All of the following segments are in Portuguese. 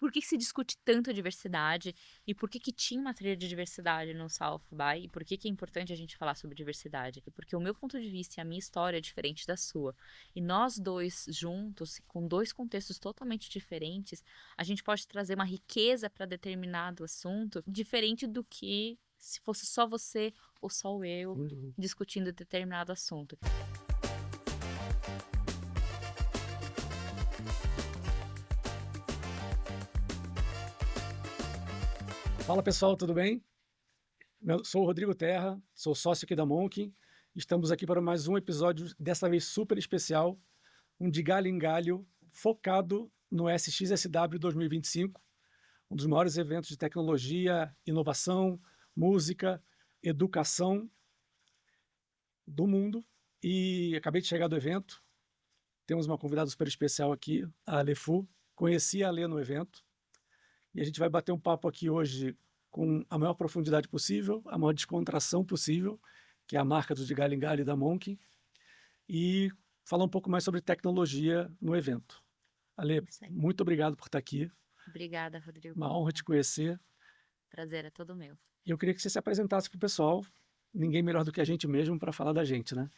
por que se discute tanto a diversidade e por que tinha uma trilha de diversidade no South by e por que é importante a gente falar sobre diversidade. Porque o meu ponto de vista e a minha história é diferente da sua. E nós dois juntos, com dois contextos totalmente diferentes, a gente pode trazer uma riqueza para determinado assunto diferente do que se fosse só você ou só eu discutindo determinado assunto. Fala pessoal, tudo bem? Sou o Rodrigo Terra, sou sócio aqui da Monk. Estamos aqui para mais um episódio, dessa vez super especial, um de galho em galho, focado no SXSW 2025, um dos maiores eventos de tecnologia, inovação, música, educação do mundo. E acabei de chegar do evento, temos uma convidada super especial aqui, a Ale Fu. Conheci a Ale no evento e a gente vai bater um papo aqui hoje com a maior profundidade possível, a maior descontração possível, que é a marca do De Galho em Galho e da Monk, e falar um pouco mais sobre tecnologia no evento. Ale, muito obrigado por estar aqui. Obrigada, Rodrigo. Uma honra te conhecer. Prazer é todo meu. E eu queria que você se apresentasse para o pessoal. Ninguém melhor do que a gente mesmo para falar da gente, né?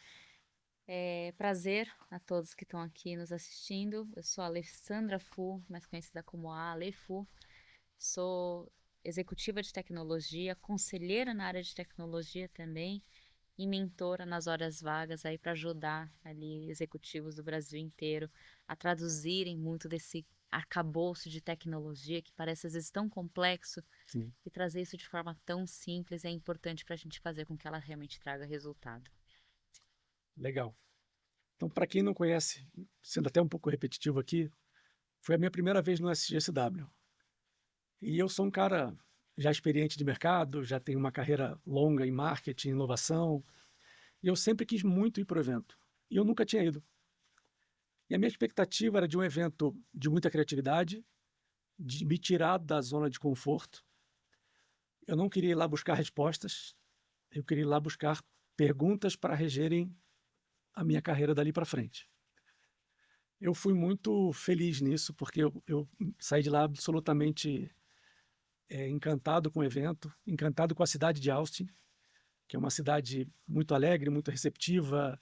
Prazer a todos que estão aqui nos assistindo. Eu sou a Alessandra Fu, mais conhecida como a Ale Fu. Sou executiva de tecnologia, conselheira na área de tecnologia também e mentora nas horas vagas aí para ajudar ali executivos do Brasil inteiro a traduzirem muito desse arcabouço de tecnologia que parece às vezes tão complexo. Sim. E trazer isso de forma tão simples é importante para a gente fazer com que ela realmente traga resultado. Legal. Então, para quem não conhece, sendo até um pouco repetitivo aqui, foi a minha primeira vez no SGSW. E eu sou um cara já experiente de mercado, já tenho uma carreira longa em marketing, inovação, e eu sempre quis muito ir para o evento. E eu nunca tinha ido. E a minha expectativa era de um evento de muita criatividade, de me tirar da zona de conforto. Eu não queria ir lá buscar respostas, eu queria ir lá buscar perguntas para regerem a minha carreira dali para frente. Eu fui muito feliz nisso, porque eu saí de lá absolutamente encantado com o evento, encantado com a cidade de Austin, que é uma cidade muito alegre, muito receptiva,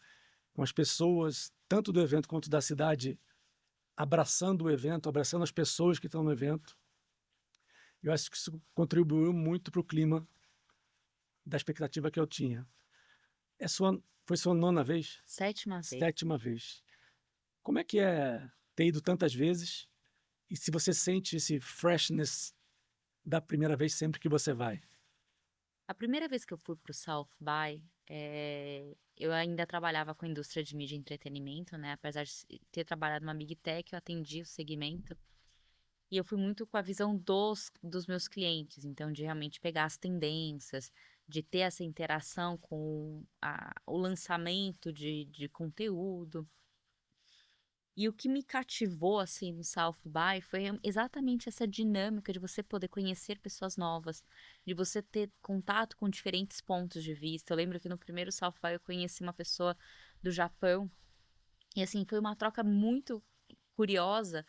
com as pessoas, tanto do evento quanto da cidade, abraçando o evento, abraçando as pessoas que estão no evento. Eu acho que isso contribuiu muito para o clima da expectativa que eu tinha. Foi sua nona vez? Sétima vez. Sétima vez. Como é que é ter ido tantas vezes e se você sente esse freshness da primeira vez sempre que você vai? A primeira vez que eu fui para o South by, eu ainda trabalhava com a indústria de mídia e entretenimento, né? Apesar de ter trabalhado numa Big Tech, eu atendi o segmento. E eu fui muito com a visão dos meus clientes, então de realmente pegar as tendências, de ter essa interação com o lançamento de conteúdo. E o que me cativou, assim, no South by foi exatamente essa dinâmica de você poder conhecer pessoas novas, de você ter contato com diferentes pontos de vista. Eu lembro que no primeiro South by eu conheci uma pessoa do Japão, e assim, foi uma troca muito curiosa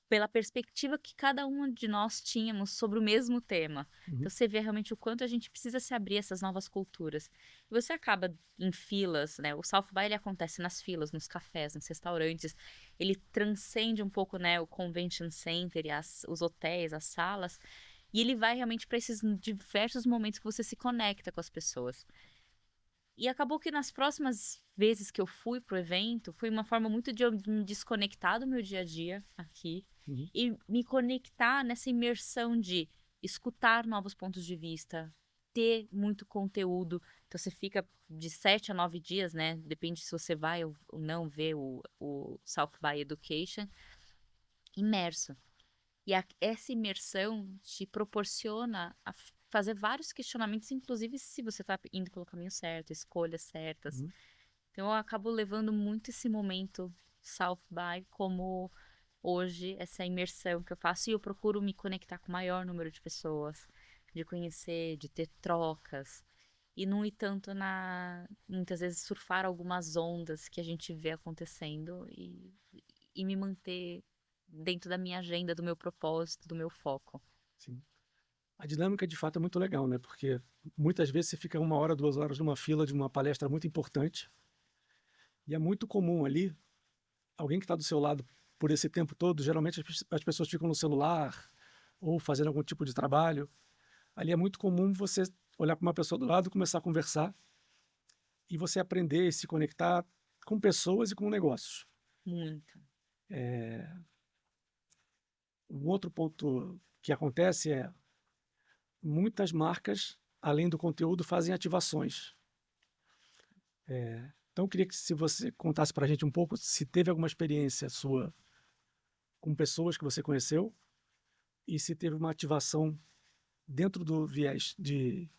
pela perspectiva que cada um de nós tínhamos sobre o mesmo tema. Então você vê realmente o quanto a gente precisa se abrir a essas novas culturas. E você acaba em filas, né? O South by ele acontece nas filas, nos cafés, nos restaurantes. Ele transcende um pouco, né, o convention center e os hotéis, as salas. E ele vai realmente para esses diversos momentos que você se conecta com as pessoas. E acabou que nas próximas vezes que eu fui pro evento, foi uma forma muito de eu me desconectar do meu dia a dia aqui e me conectar nessa imersão de escutar novos pontos de vista, ter muito conteúdo. Então você fica de 7 a 9 dias, né? Depende se você vai ou não ver o South by Education, imerso. E essa imersão te proporciona fazer vários questionamentos, inclusive se você está indo pelo caminho certo, escolhas certas. Então eu acabo levando muito esse momento South by como hoje, essa imersão que eu faço, e eu procuro me conectar com o maior número de pessoas, de conhecer, de ter trocas. E não ir tanto muitas vezes surfar algumas ondas que a gente vê acontecendo e me manter dentro da minha agenda, do meu propósito, do meu foco. Sim. A dinâmica, de fato, é muito legal, né? Porque muitas vezes você fica 1 hora, 2 horas numa fila de uma palestra muito importante e é muito comum ali, alguém que está do seu lado por esse tempo todo, geralmente as pessoas ficam no celular ou fazendo algum tipo de trabalho. Ali é muito comum você olhar para uma pessoa do lado, começar a conversar e você aprender e se conectar com pessoas e com negócios. Muito. Um outro ponto que acontece é muitas marcas, além do conteúdo, fazem ativações. Então, eu queria que se você contasse para a gente um pouco se teve alguma experiência sua com pessoas que você conheceu e se teve uma ativação dentro do viés de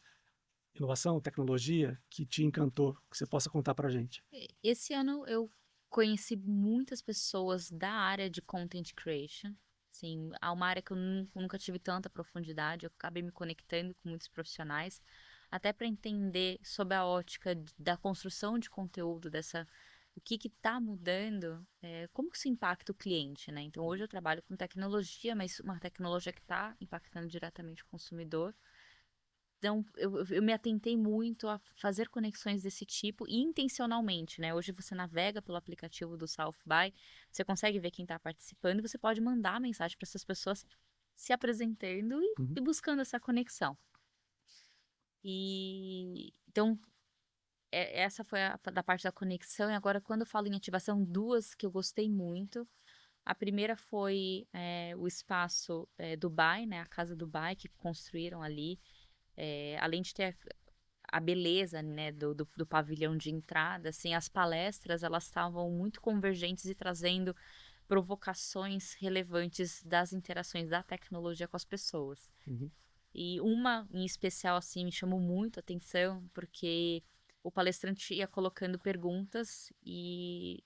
inovação, tecnologia, que te encantou, que você possa contar para a gente. Esse ano eu conheci muitas pessoas da área de content creation. Sim, há uma área que eu nunca tive tanta profundidade. Eu acabei me conectando com muitos profissionais, até para entender sob a ótica da construção de conteúdo, dessa o que está mudando, como que isso impacta o cliente, né? Então hoje eu trabalho com tecnologia, mas uma tecnologia que está impactando diretamente o consumidor. Então, eu me atentei muito a fazer conexões desse tipo e intencionalmente, né? Hoje você navega pelo aplicativo do South by, você consegue ver quem está participando e você pode mandar mensagem para essas pessoas se apresentando e Uhum. buscando essa conexão. E então, essa foi da parte da conexão. E agora, quando eu falo em ativação, duas que eu gostei muito. A primeira foi o espaço Dubai, né? A Casa Dubai, que construíram ali. Além de ter a beleza, né, do pavilhão de entrada, assim, as palestras, elas estavam muito convergentes e trazendo provocações relevantes das interações da tecnologia com as pessoas. Uhum. E uma em especial, assim, me chamou muito a atenção, porque o palestrante ia colocando perguntas e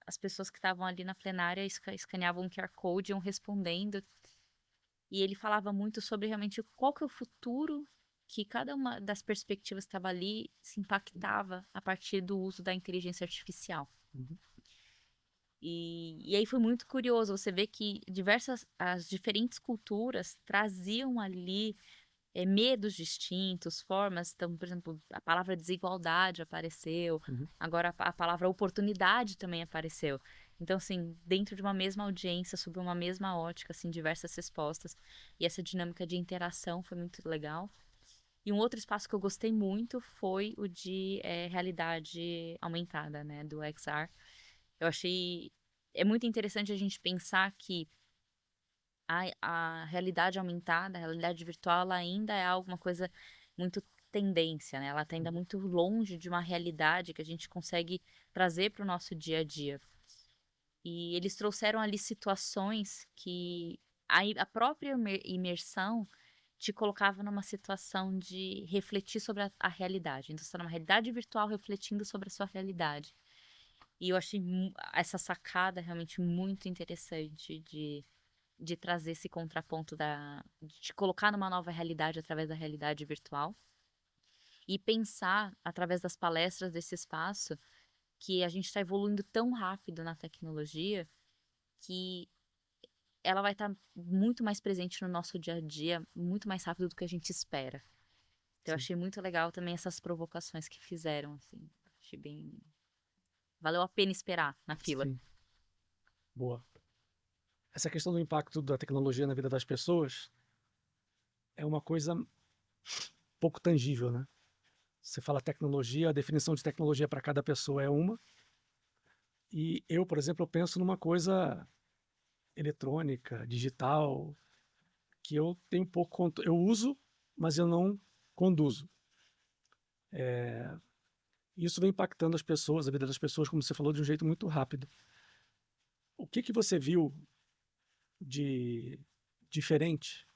as pessoas que estavam ali na plenária escaneavam um QR Code e iam respondendo. E ele falava muito sobre realmente qual que é o futuro que cada uma das perspectivas que estava ali se impactava a partir do uso da inteligência artificial. Uhum. E aí foi muito curioso você ver que as diferentes culturas traziam ali medos distintos, formas. Então, por exemplo, a palavra desigualdade apareceu, Uhum. agora a palavra oportunidade também apareceu. Então, assim, dentro de uma mesma audiência, sob uma mesma ótica, assim, diversas respostas. E essa dinâmica de interação foi muito legal. E um outro espaço que eu gostei muito foi o de realidade aumentada, né, do XR. Eu achei... É muito interessante a gente pensar que a realidade aumentada, a realidade virtual, ela ainda é alguma coisa muito tendência, né? Ela está ainda muito longe de uma realidade que a gente consegue trazer para o nosso dia a dia. E eles trouxeram ali situações que a própria imersão te colocava numa situação de refletir sobre a realidade. Então, você está numa realidade virtual refletindo sobre a sua realidade. E eu achei essa sacada realmente muito interessante de trazer esse contraponto de colocar numa nova realidade através da realidade virtual e pensar através das palestras desse espaço que a gente está evoluindo tão rápido na tecnologia que ela vai estar muito mais presente no nosso dia a dia, muito mais rápido do que a gente espera. Então, eu Sim. achei muito legal também essas provocações que fizeram, assim. Achei bem... Valeu a pena esperar na fila. Sim. Boa. Essa questão do impacto da tecnologia na vida das pessoas é uma coisa pouco tangível, né? Você fala tecnologia, a definição de tecnologia para cada pessoa é uma. E eu, por exemplo, eu penso numa coisa eletrônica, digital, que eu tenho pouco eu uso, mas eu não conduzo. Isso vem impactando as pessoas, a vida das pessoas, como você falou, de um jeito muito rápido. O que que você viu de diferente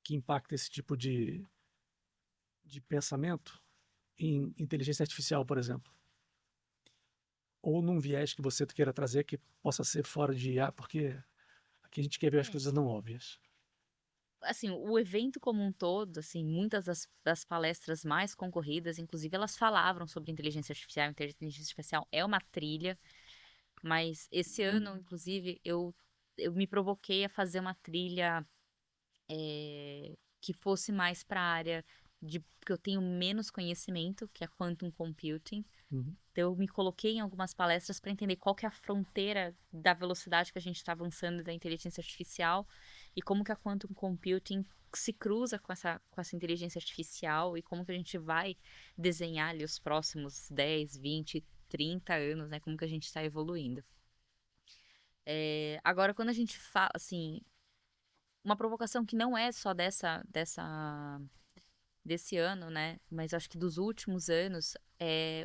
que impacta esse tipo de pensamento em inteligência artificial, por exemplo? Ou num viés que você queira trazer que possa ser fora de IA, porque aqui a gente quer ver as É. coisas não óbvias. Assim, o evento como um todo, assim, muitas das palestras mais concorridas, inclusive, elas falavam sobre inteligência artificial. Inteligência artificial é uma trilha, mas esse ano, inclusive, eu eu me provoquei a fazer uma trilha que fosse mais para a área de que eu tenho menos conhecimento, que é Quantum Computing. Uhum. Então, eu me coloquei em algumas palestras para entender qual que é a fronteira da velocidade que a gente está avançando da inteligência artificial e como que a Quantum Computing se cruza com essa inteligência artificial e como que a gente vai desenhar ali os próximos 10, 20, 30 anos, né? Como que a gente está evoluindo. Agora, quando a gente fala, assim, uma provocação que não é só desse ano, né? Mas acho que dos últimos anos,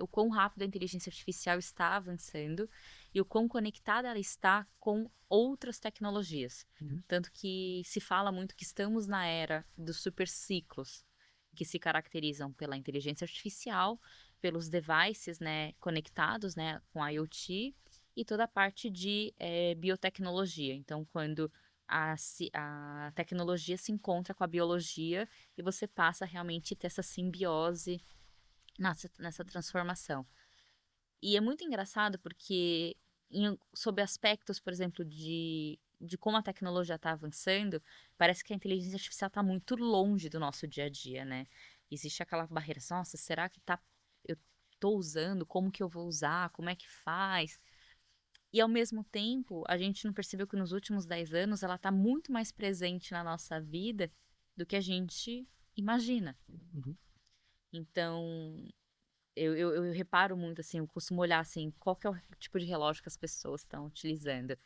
o quão rápido a inteligência artificial está avançando e o quão conectada ela está com outras tecnologias. Uhum. Tanto que se fala muito que estamos na era dos superciclos, que se caracterizam pela inteligência artificial, pelos devices, né, conectados, né, com IoT e toda a parte de biotecnologia. Então, quando a tecnologia se encontra com a biologia e você passa a realmente ter essa simbiose nessa transformação. E é muito engraçado porque, sob aspectos, por exemplo, de como a tecnologia está avançando, parece que a inteligência artificial está muito longe do nosso dia a dia, né? Existe aquela barreira, assim, nossa, será que eu estou usando? Como que eu vou usar? Como é que faz? E ao mesmo tempo, a gente não percebeu que nos últimos 10 anos ela está muito mais presente na nossa vida do que a gente imagina. Uhum. Então, eu reparo muito, assim, eu costumo olhar, assim, qual que é o tipo de relógio que as pessoas estão utilizando.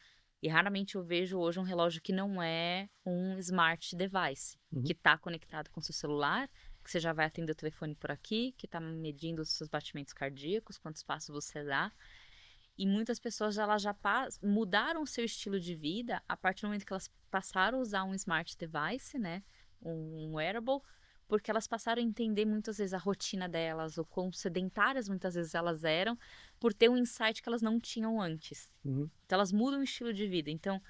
E raramente eu vejo hoje um relógio que não é um smart device, que Uhum. está conectado com seu celular, que você já vai atender o telefone por aqui, que está medindo os seus batimentos cardíacos, quantos passos você dá. E muitas pessoas elas já mudaram o seu estilo de vida a partir do momento que elas passaram a usar um smart device, né? Um wearable, porque elas passaram a entender muitas vezes a rotina delas, ou quão sedentárias muitas vezes elas eram, por ter um insight que elas não tinham antes. Uhum. Então elas mudam o estilo de vida. Então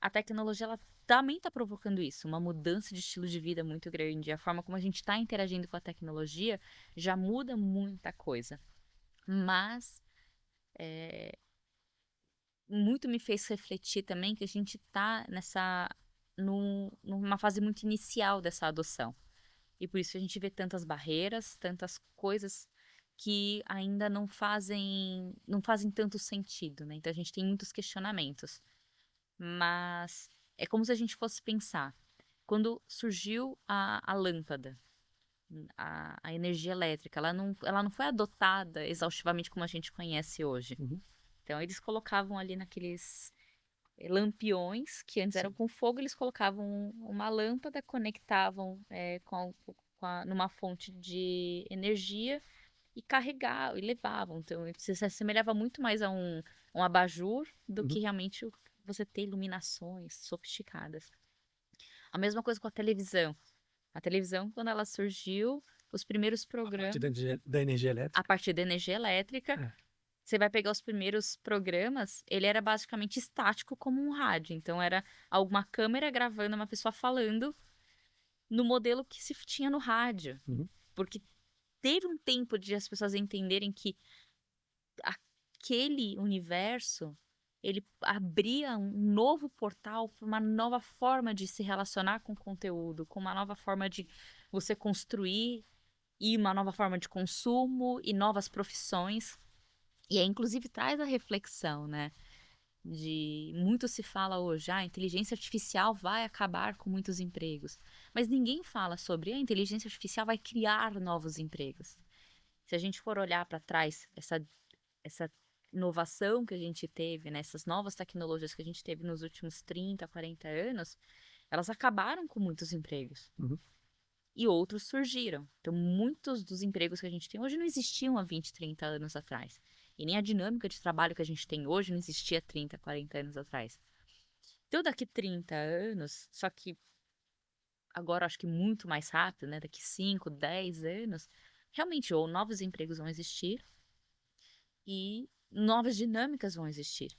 a tecnologia ela também está provocando isso, uma mudança de estilo de vida muito grande. A forma como a gente está interagindo com a tecnologia já muda muita coisa. Mas muito me fez refletir também que a gente está numa fase muito inicial dessa adoção. E por isso a gente vê tantas barreiras, tantas coisas que ainda não fazem tanto sentido, né? Então a gente tem muitos questionamentos. Mas é como se a gente fosse pensar, quando surgiu a lâmpada, a energia elétrica, ela não foi adotada exaustivamente como a gente conhece hoje. Uhum. Então eles colocavam ali naqueles lampiões, que antes eram Sim. com fogo, eles colocavam uma lâmpada, conectavam numa fonte de energia e carregavam e levavam. Então, isso se assemelhava muito mais a um abajur do que Uhum. realmente você ter iluminações sofisticadas. A mesma coisa com a televisão. A televisão, quando ela surgiu, os primeiros A partir programas, da energia a elétrica. partir da energia elétrica, É. você vai pegar os primeiros programas, ele era basicamente estático como um rádio. Então era alguma câmera gravando uma pessoa falando no modelo que se tinha no rádio. Uhum. Porque teve um tempo de as pessoas entenderem que aquele universo ele abria um novo portal para uma nova forma de se relacionar com o conteúdo, com uma nova forma de você construir e uma nova forma de consumo e novas profissões. E aí, inclusive, traz a reflexão, né? Muito se fala hoje, a inteligência artificial vai acabar com muitos empregos. Mas ninguém fala sobre a inteligência artificial vai criar novos empregos. Se a gente for olhar para trás, essa inovação que a gente teve, né, essas novas tecnologias que a gente teve nos últimos 30, 40 anos, elas acabaram com muitos empregos. Uhum. E outros surgiram. Então, muitos dos empregos que a gente tem hoje não existiam há 20, 30 anos atrás. E nem a dinâmica de trabalho que a gente tem hoje não existia 30, 40 anos atrás. Então, daqui 30 anos, só que agora acho que muito mais rápido, né? Daqui 5, 10 anos, realmente ou novos empregos vão existir e novas dinâmicas vão existir.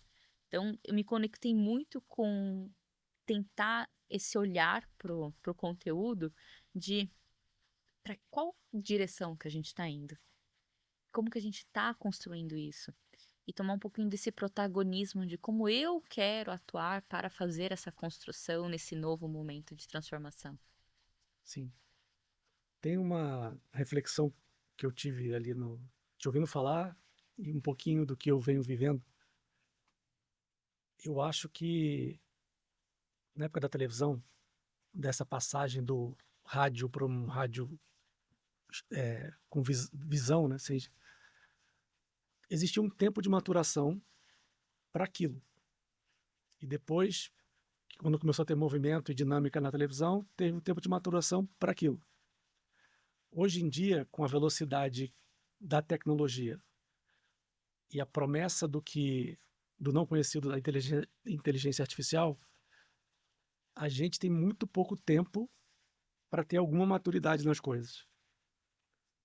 Então, eu me conectei muito com tentar esse olhar pro conteúdo de para qual direção que a gente está indo? Como que a gente está construindo isso? e tomar um pouquinho desse protagonismo de como eu quero atuar para fazer essa construção nesse novo momento de transformação. Sim. Tem uma reflexão que eu tive ali te ouvindo falar e um pouquinho do que eu venho vivendo. Eu acho que na época da televisão, dessa passagem do rádio para um rádio com visão, né? Seja, existia um tempo de maturação para aquilo. E depois, quando começou a ter movimento e dinâmica na televisão, teve um tempo de maturação para aquilo. Hoje em dia, com a velocidade da tecnologia e a promessa do não conhecido da inteligência artificial, a gente tem muito pouco tempo para ter alguma maturidade nas coisas.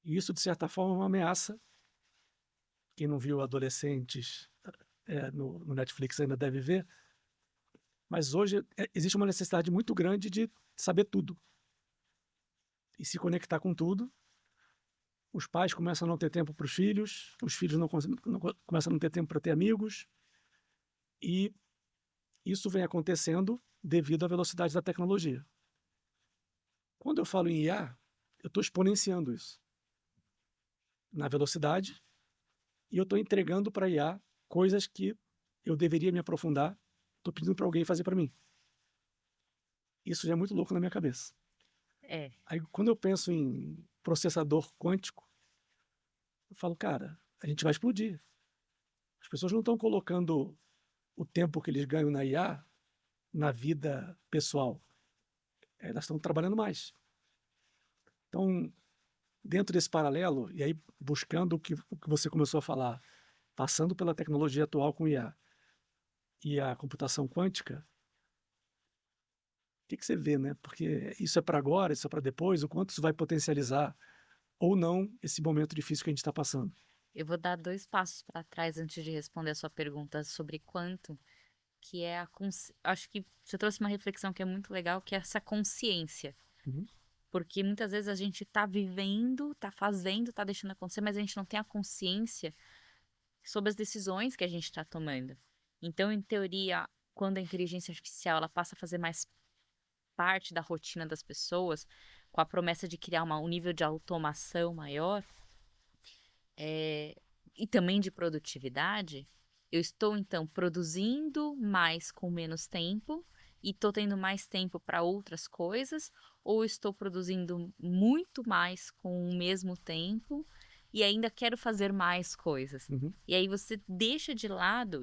E isso, de certa forma, é uma ameaça. Quem não viu Adolescentes no Netflix ainda deve ver. Mas hoje existe uma necessidade muito grande de saber tudo e se conectar com tudo. Os pais começam a não ter tempo para os filhos começam a não ter tempo para ter amigos, e isso vem acontecendo devido à velocidade da tecnologia. Quando eu falo em IA, eu estou exponenciando isso na velocidade, e eu estou entregando para a IA coisas que eu deveria me aprofundar, estou pedindo para alguém fazer para mim. Isso já é muito louco na minha cabeça. É. Aí, quando eu penso em processador quântico, eu falo, cara, a gente vai explodir. As pessoas não estão colocando o tempo que eles ganham na IA na vida pessoal. Elas estão trabalhando mais. Então, dentro desse paralelo, e aí buscando o que você começou a falar, passando pela tecnologia atual com IA e a computação quântica, o que você vê, né? Porque isso é para agora, isso é para depois, o quanto isso vai potencializar ou não esse momento difícil que a gente está passando. Eu vou dar 2 passos para trás antes de responder a sua pergunta sobre quanto, que é acho que você trouxe uma reflexão que é muito legal, que é essa consciência. Uhum. Porque muitas vezes a gente tá vivendo, tá fazendo, tá deixando acontecer, mas a gente não tem a consciência sobre as decisões que a gente está tomando. Então, em teoria, quando a inteligência artificial ela passa a fazer mais parte da rotina das pessoas, com a promessa de criar um nível de automação maior, e também de produtividade, eu estou então produzindo mais com menos tempo e estou tendo mais tempo para outras coisas, ou estou produzindo muito mais com o mesmo tempo e ainda quero fazer mais coisas. Uhum. E aí você deixa de lado,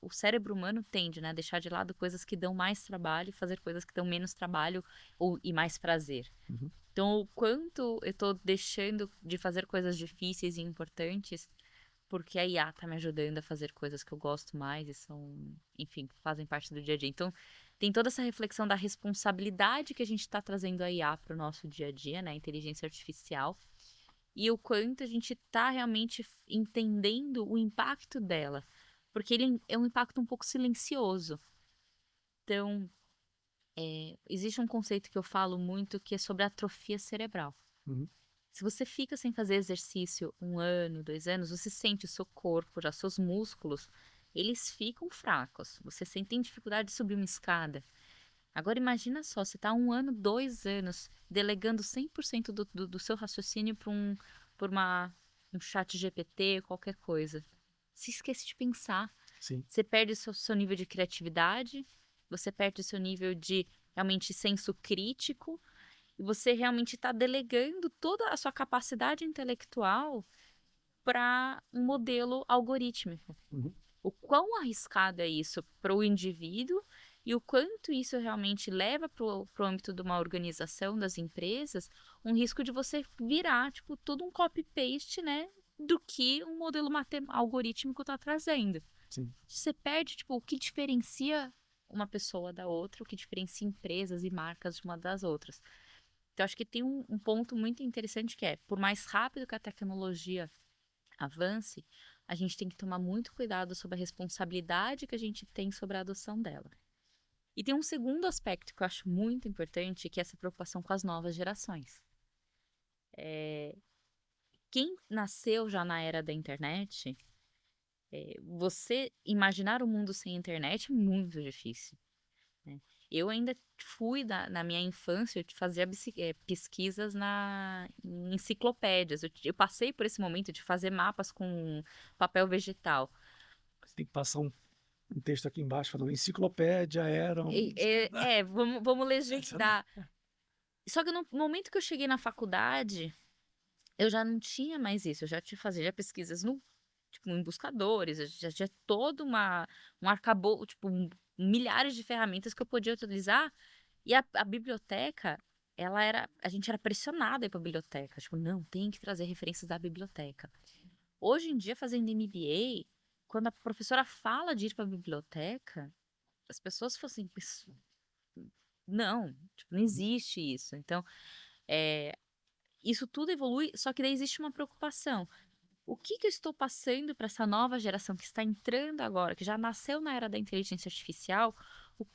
o cérebro humano tende, né, a deixar de lado coisas que dão mais trabalho e fazer coisas que dão menos trabalho e mais prazer. Uhum. Então, o quanto eu tô deixando de fazer coisas difíceis e importantes porque a IA tá me ajudando a fazer coisas que eu gosto mais e são, enfim, fazem parte do dia a dia. Então, tem toda essa reflexão da responsabilidade que a gente está trazendo a IA para o nosso dia a dia, né? A inteligência artificial. E o quanto a gente está realmente entendendo o impacto dela. Porque ele é um impacto um pouco silencioso. Então, existe um conceito que eu falo muito que é sobre atrofia cerebral. Uhum. Se você fica sem fazer exercício 1 ano, 2 anos, você sente o seu corpo, já seus músculos, eles ficam fracos. Você tem dificuldade de subir uma escada. Agora imagina só, você está 1 ano, 2 anos, delegando 100% do seu raciocínio por um chat GPT, qualquer coisa. Se esquece de pensar. Sim. Você perde o seu nível de criatividade, você perde o seu nível de realmente senso crítico, e você realmente está delegando toda a sua capacidade intelectual para um modelo algorítmico. Uhum. O quão arriscado é isso para o indivíduo e o quanto isso realmente leva para o âmbito de uma organização, das empresas, um risco de você virar, tipo, todo um copy-paste, né, do que um modelo algorítmico está trazendo. Sim. Você perde, tipo, o que diferencia uma pessoa da outra, o que diferencia empresas e marcas de uma das outras. Então, acho que tem um ponto muito interessante que é, por mais rápido que a tecnologia avance, a gente tem que tomar muito cuidado sobre a responsabilidade que a gente tem sobre a adoção dela. E tem um segundo aspecto que eu acho muito importante, que é essa preocupação com as novas gerações. Quem nasceu já na era da internet Você imaginar um mundo sem internet é muito difícil, né. Eu ainda fui na minha infância, eu fazia pesquisas em enciclopédias, eu passei por esse momento de fazer mapas com papel vegetal. Você tem que passar um texto aqui embaixo falando enciclopédia era um... Vamos legendar. Só que no momento que eu cheguei na faculdade, eu já não tinha mais isso, eu já fazia pesquisas no tipo, em buscadores, eu já tinha todo um arcabouço, tipo, milhares de ferramentas que eu podia utilizar, e a biblioteca, a gente era pressionado a ir pra biblioteca, tipo, não, tem que trazer referências da biblioteca. Hoje em dia, fazendo MBA, quando a professora fala de ir pra biblioteca, as pessoas falam assim, não, tipo, não existe isso. Então, eh, isso tudo evolui, só que daí existe uma preocupação. O que que eu estou passando para essa nova geração que está entrando agora, que já nasceu na era da inteligência artificial,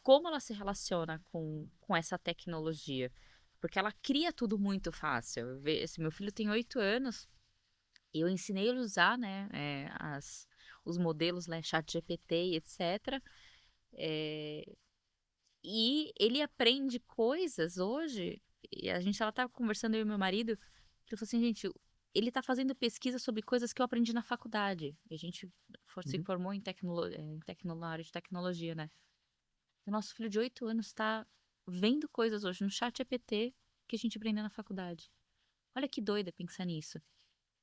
como ela se relaciona com essa tecnologia? Porque ela cria tudo muito fácil. Esse meu filho tem 8 anos, e eu ensinei ele a usar, né, os modelos, né, ChatGPT e etc. eh, e ele aprende coisas hoje, e a gente ela estava conversando, eu e meu marido, que ele falou assim: "Gente, ele está fazendo pesquisa sobre coisas que eu aprendi na faculdade". E a gente se Uhum. formou na área de tecnologia, né. O nosso filho de 8 anos está vendo coisas hoje no ChatGPT que a gente aprendeu na faculdade. Olha que doida pensar nisso.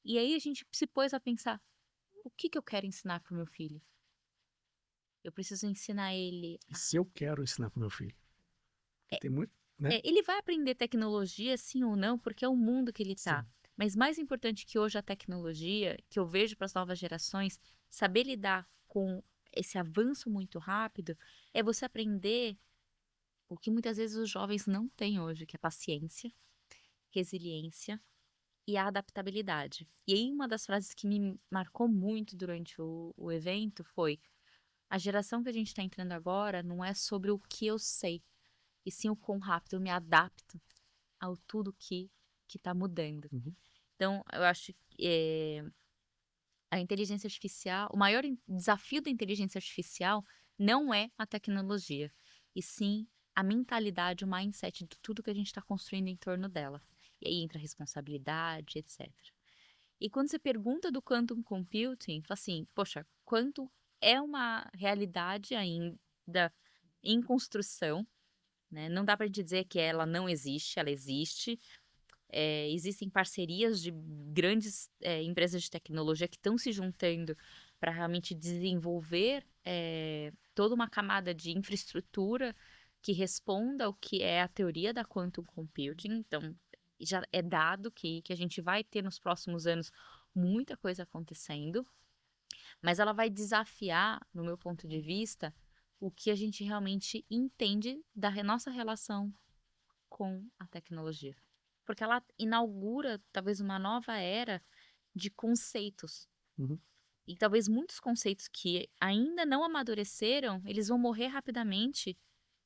E aí a gente se pôs a pensar: "O que que eu quero ensinar para o meu filho? Eu preciso ensinar ele E se eu quero ensinar para o meu filho? Porque a". tem muito, né? Ele vai aprender tecnologia, sim ou não, porque é o mundo que ele está. Sim. Mas mais importante que hoje a tecnologia, que eu vejo para as novas gerações, saber lidar com esse avanço muito rápido, é você aprender o que muitas vezes os jovens não têm hoje, que é paciência, resiliência e a adaptabilidade. E aí uma das frases que me marcou muito durante o evento foi: a geração que a gente está entrando agora não é sobre o que eu sei, e sim o quão rápido eu me adapto ao tudo que está mudando. Uhum. Então, eu acho que a inteligência artificial, o maior desafio da inteligência artificial não é a tecnologia, e sim a mentalidade, o mindset de tudo que a gente está construindo em torno dela. E aí entra a responsabilidade, etc. E quando você pergunta do quantum computing, fala assim, poxa, quanto é uma realidade ainda em construção, né? Não dá para dizer que ela não existe, ela existe. Existem parcerias de grandes empresas de tecnologia que estão se juntando para realmente desenvolver toda uma camada de infraestrutura que responda ao que é a teoria da quantum computing. Então, já é dado que a gente vai ter nos próximos anos muita coisa acontecendo, mas ela vai desafiar, no meu ponto de vista, o que a gente realmente entende da nossa relação com a tecnologia. Porque ela inaugura talvez uma nova era de conceitos. Uhum. E talvez muitos conceitos que ainda não amadureceram, eles vão morrer rapidamente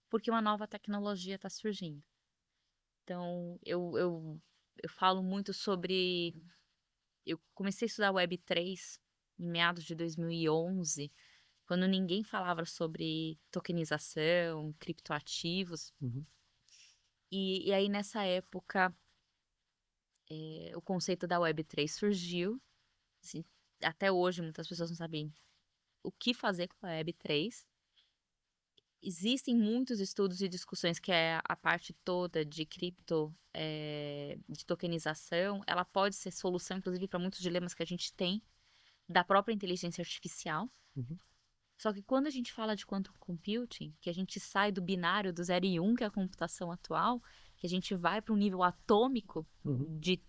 porque uma nova tecnologia está surgindo. Então, eu falo muito sobre. Eu comecei a estudar Web3 em meados de 2011, quando ninguém falava sobre tokenização, criptoativos. Uhum. E aí, nessa época, o conceito da Web3 surgiu. Assim, até hoje, muitas pessoas não sabem o que fazer com a Web3. Existem muitos estudos e discussões que é a parte toda de cripto, de tokenização. Ela pode ser solução, inclusive, para muitos dilemas que a gente tem da própria inteligência artificial. Uhum. Só que quando a gente fala de quantum computing, que a gente sai do binário do 0 e 1, que é a computação atual, que a gente vai para um nível atômico Uhum. de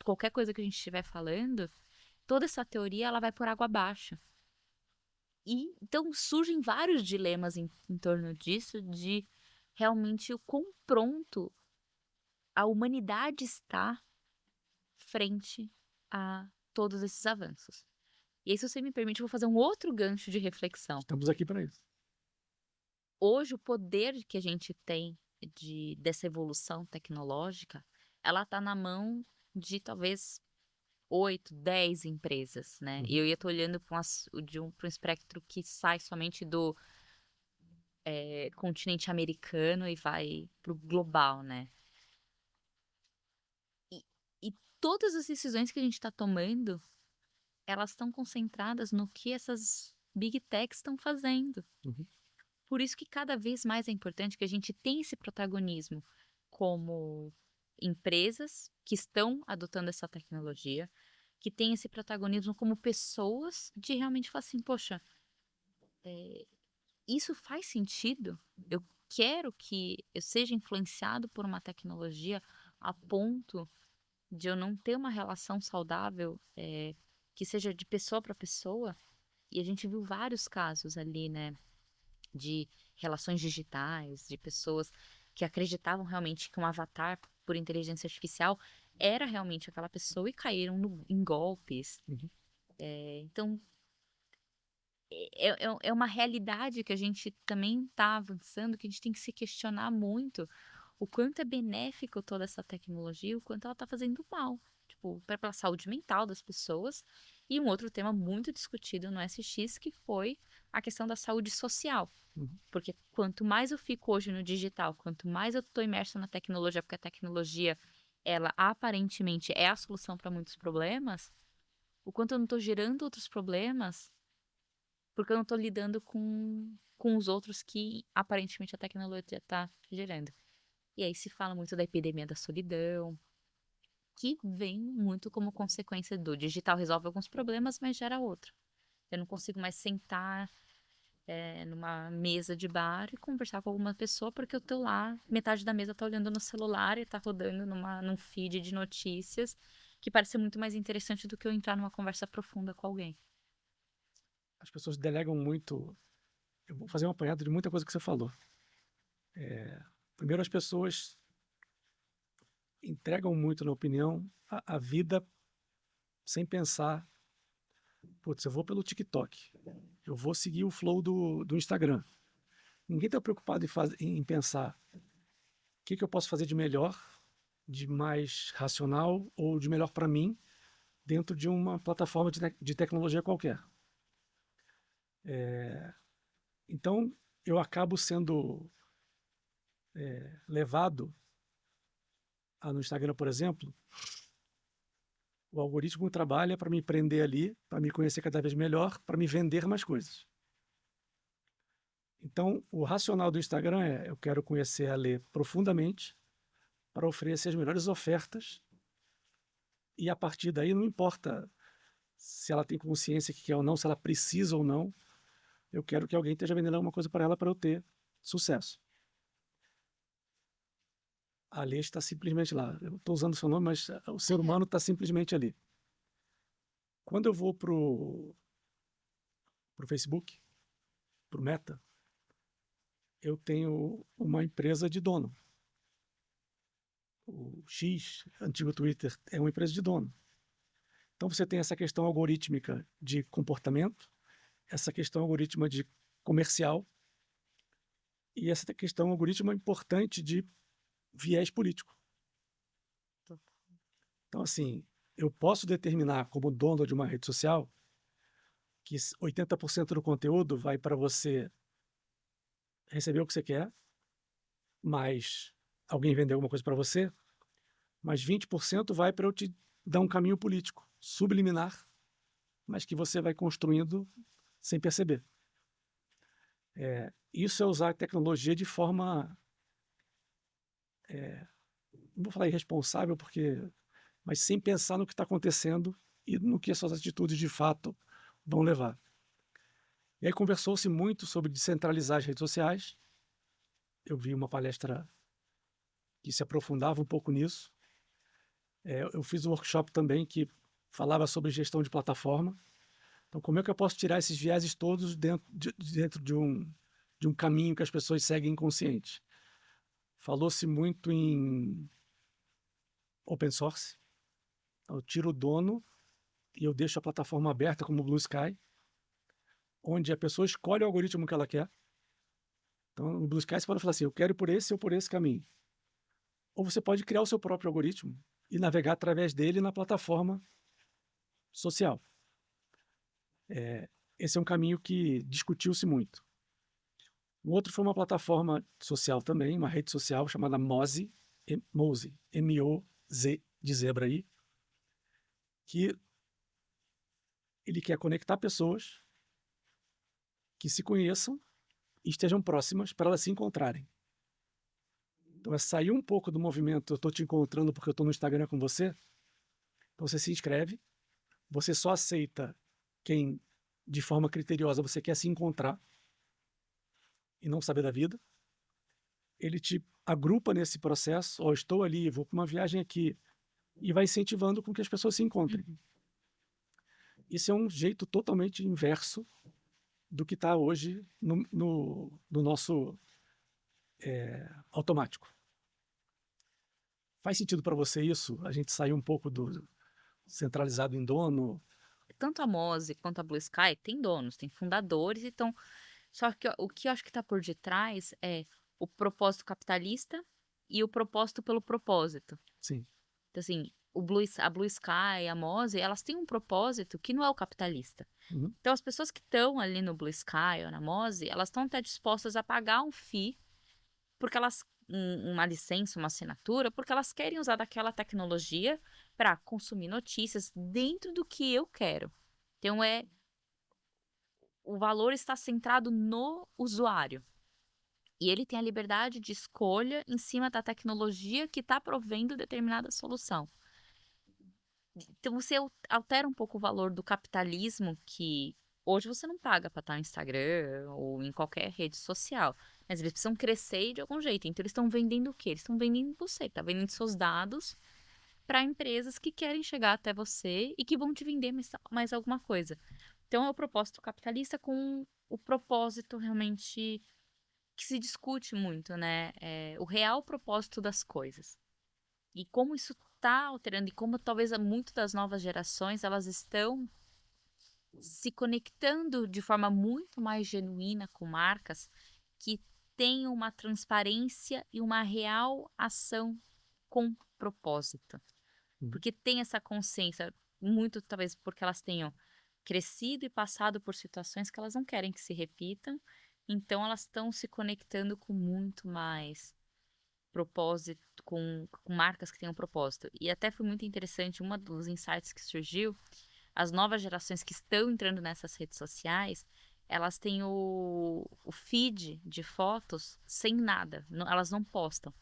qualquer coisa que a gente estiver falando, toda essa teoria ela vai por água abaixo. E então surgem vários dilemas em torno disso, de realmente o quão pronto a humanidade está frente a todos esses avanços. E aí, se você me permite, eu vou fazer um outro gancho de reflexão. Estamos aqui para isso. Hoje, o poder que a gente tem dessa evolução tecnológica, ela está na mão de talvez 8, 10 empresas, né? E Uhum. eu ia estar olhando para um espectro que sai somente do continente americano e vai para o global, né? E, e todas as decisões que a gente está tomando, elas estão concentradas no que essas big techs estão fazendo. Uhum. Por isso que cada vez mais é importante que a gente tenha esse protagonismo como empresas que estão adotando essa tecnologia, que tenha esse protagonismo como pessoas de realmente falar assim, poxa, isso faz sentido? Eu quero que eu seja influenciado por uma tecnologia a ponto de eu não ter uma relação saudável, que seja de pessoa para pessoa. E a gente viu vários casos ali, né, de relações digitais, de pessoas que acreditavam realmente que um avatar por inteligência artificial era realmente aquela pessoa e caíram em golpes. Uhum. Então, é uma realidade que a gente também está avançando, que a gente tem que se questionar muito o quanto é benéfico toda essa tecnologia, o quanto ela está fazendo mal, tipo, para a saúde mental das pessoas. E um outro tema muito discutido no SX, que foi a questão da saúde social. Uhum. Porque quanto mais eu fico hoje no digital, quanto mais eu estou imersa na tecnologia, porque a tecnologia, ela aparentemente é a solução para muitos problemas, o quanto eu não estou gerando outros problemas, porque eu não estou lidando com os outros que aparentemente a tecnologia está gerando. E aí se fala muito da epidemia da solidão, que vem muito como consequência do digital resolve alguns problemas, mas gera outro. Eu não consigo mais sentar numa mesa de bar e conversar com alguma pessoa porque eu tô lá, metade da mesa tá olhando no celular e tá rodando num feed de notícias que parece ser muito mais interessante do que eu entrar numa conversa profunda com alguém. As pessoas delegam muito. Eu vou fazer um apanhado de muita coisa que você falou. Primeiro, as pessoas entregam muito, na opinião, a vida sem pensar. Putz, eu vou pelo TikTok, eu vou seguir o flow do Instagram. Ninguém está preocupado em pensar o que eu posso fazer de melhor, de mais racional ou de melhor para mim dentro de uma plataforma de tecnologia qualquer. Então, eu acabo sendo levado no Instagram, por exemplo, o algoritmo trabalha para me prender ali, para me conhecer cada vez melhor, para me vender mais coisas. Então, o racional do Instagram é: eu quero conhecer a Lê profundamente para oferecer as melhores ofertas e a partir daí não importa se ela tem consciência que quer ou não, se ela precisa ou não, eu quero que alguém esteja vendendo alguma coisa para ela para eu ter sucesso. A Lê está simplesmente lá. Eu estou usando o seu nome, mas o ser humano está simplesmente ali. Quando eu vou para o Facebook, para o Meta, eu tenho uma empresa de dono. O X, antigo Twitter, é uma empresa de dono. Então você tem essa questão algorítmica de comportamento, essa questão algorítmica de comercial e essa questão algorítmica importante de viés político. Então, assim, eu posso determinar como dono de uma rede social que 80% do conteúdo vai para você receber o que você quer, mas alguém vender alguma coisa para você, mas 20% vai para eu te dar um caminho político, subliminar, mas que você vai construindo sem perceber. Isso é usar a tecnologia de forma, não vou falar irresponsável, mas sem pensar no que está acontecendo e no que as suas atitudes de fato vão levar. E aí conversou-se muito sobre descentralizar as redes sociais. Eu vi uma palestra que se aprofundava um pouco nisso. Eu fiz um workshop também que falava sobre gestão de plataforma. Então, como é que eu posso tirar esses vieses todos dentro de um caminho que as pessoas seguem inconsciente? Falou-se muito em open source. Eu tiro o dono e eu deixo a plataforma aberta como o Blue Sky, onde a pessoa escolhe o algoritmo que ela quer. Então, no Blue Sky você pode falar assim, eu quero ir por esse ou por esse caminho. Ou você pode criar o seu próprio algoritmo e navegar através dele na plataforma social. Esse é um caminho que discutiu-se muito. O outro foi uma plataforma social também, uma rede social chamada Mozi, Mozi, M-O-Z, de zebra aí, que ele quer conectar pessoas que se conheçam e estejam próximas para elas se encontrarem. Então é sair um pouco do movimento eu estou te encontrando porque eu estou no Instagram com você. Então você se inscreve, você só aceita quem, de forma criteriosa, você quer se encontrar e não saber da vida. Ele te agrupa nesse processo, ó, estou ali, vou para uma viagem aqui, e vai incentivando com que as pessoas se encontrem. Uhum. Isso é um jeito totalmente inverso do que está hoje no nosso automático. Faz sentido para você isso? A gente sair um pouco do centralizado em dono? Tanto a Mozi quanto a Blue Sky tem donos, tem fundadores, então só que o que eu acho que está por detrás é o propósito capitalista e o propósito pelo propósito. Sim. Então, assim, a Blue Sky, a Mozi, elas têm um propósito que não é o capitalista. Uhum. Então, as pessoas que estão ali no Blue Sky ou na Mozi, elas estão até dispostas a pagar um fee, porque elas, uma licença, uma assinatura, porque elas querem usar daquela tecnologia para consumir notícias dentro do que eu quero. Então, o valor está centrado no usuário. E ele tem a liberdade de escolha em cima da tecnologia que está provendo determinada solução. Então você altera um pouco o valor do capitalismo que hoje você não paga para estar no Instagram ou em qualquer rede social. Mas eles precisam crescer de algum jeito. Então eles estão vendendo o quê? Eles estão vendendo você, tá vendendo seus dados para empresas que querem chegar até você e que vão te vender mais alguma coisa. Então é o propósito capitalista com o propósito realmente que se discute muito, né? O real propósito das coisas. E como isso está alterando, e como talvez muito das novas gerações, elas estão se conectando de forma muito mais genuína com marcas que tenham uma transparência e uma real ação com propósito. Porque tem essa consciência, muito talvez porque elas tenham crescido e passado por situações que elas não querem que se repitam, então elas estão se conectando com muito mais propósito, com marcas que tenham propósito. E até foi muito interessante, uma dos insights que surgiu, as novas gerações que estão entrando nessas redes sociais, elas têm o feed de fotos sem nada, elas não postam.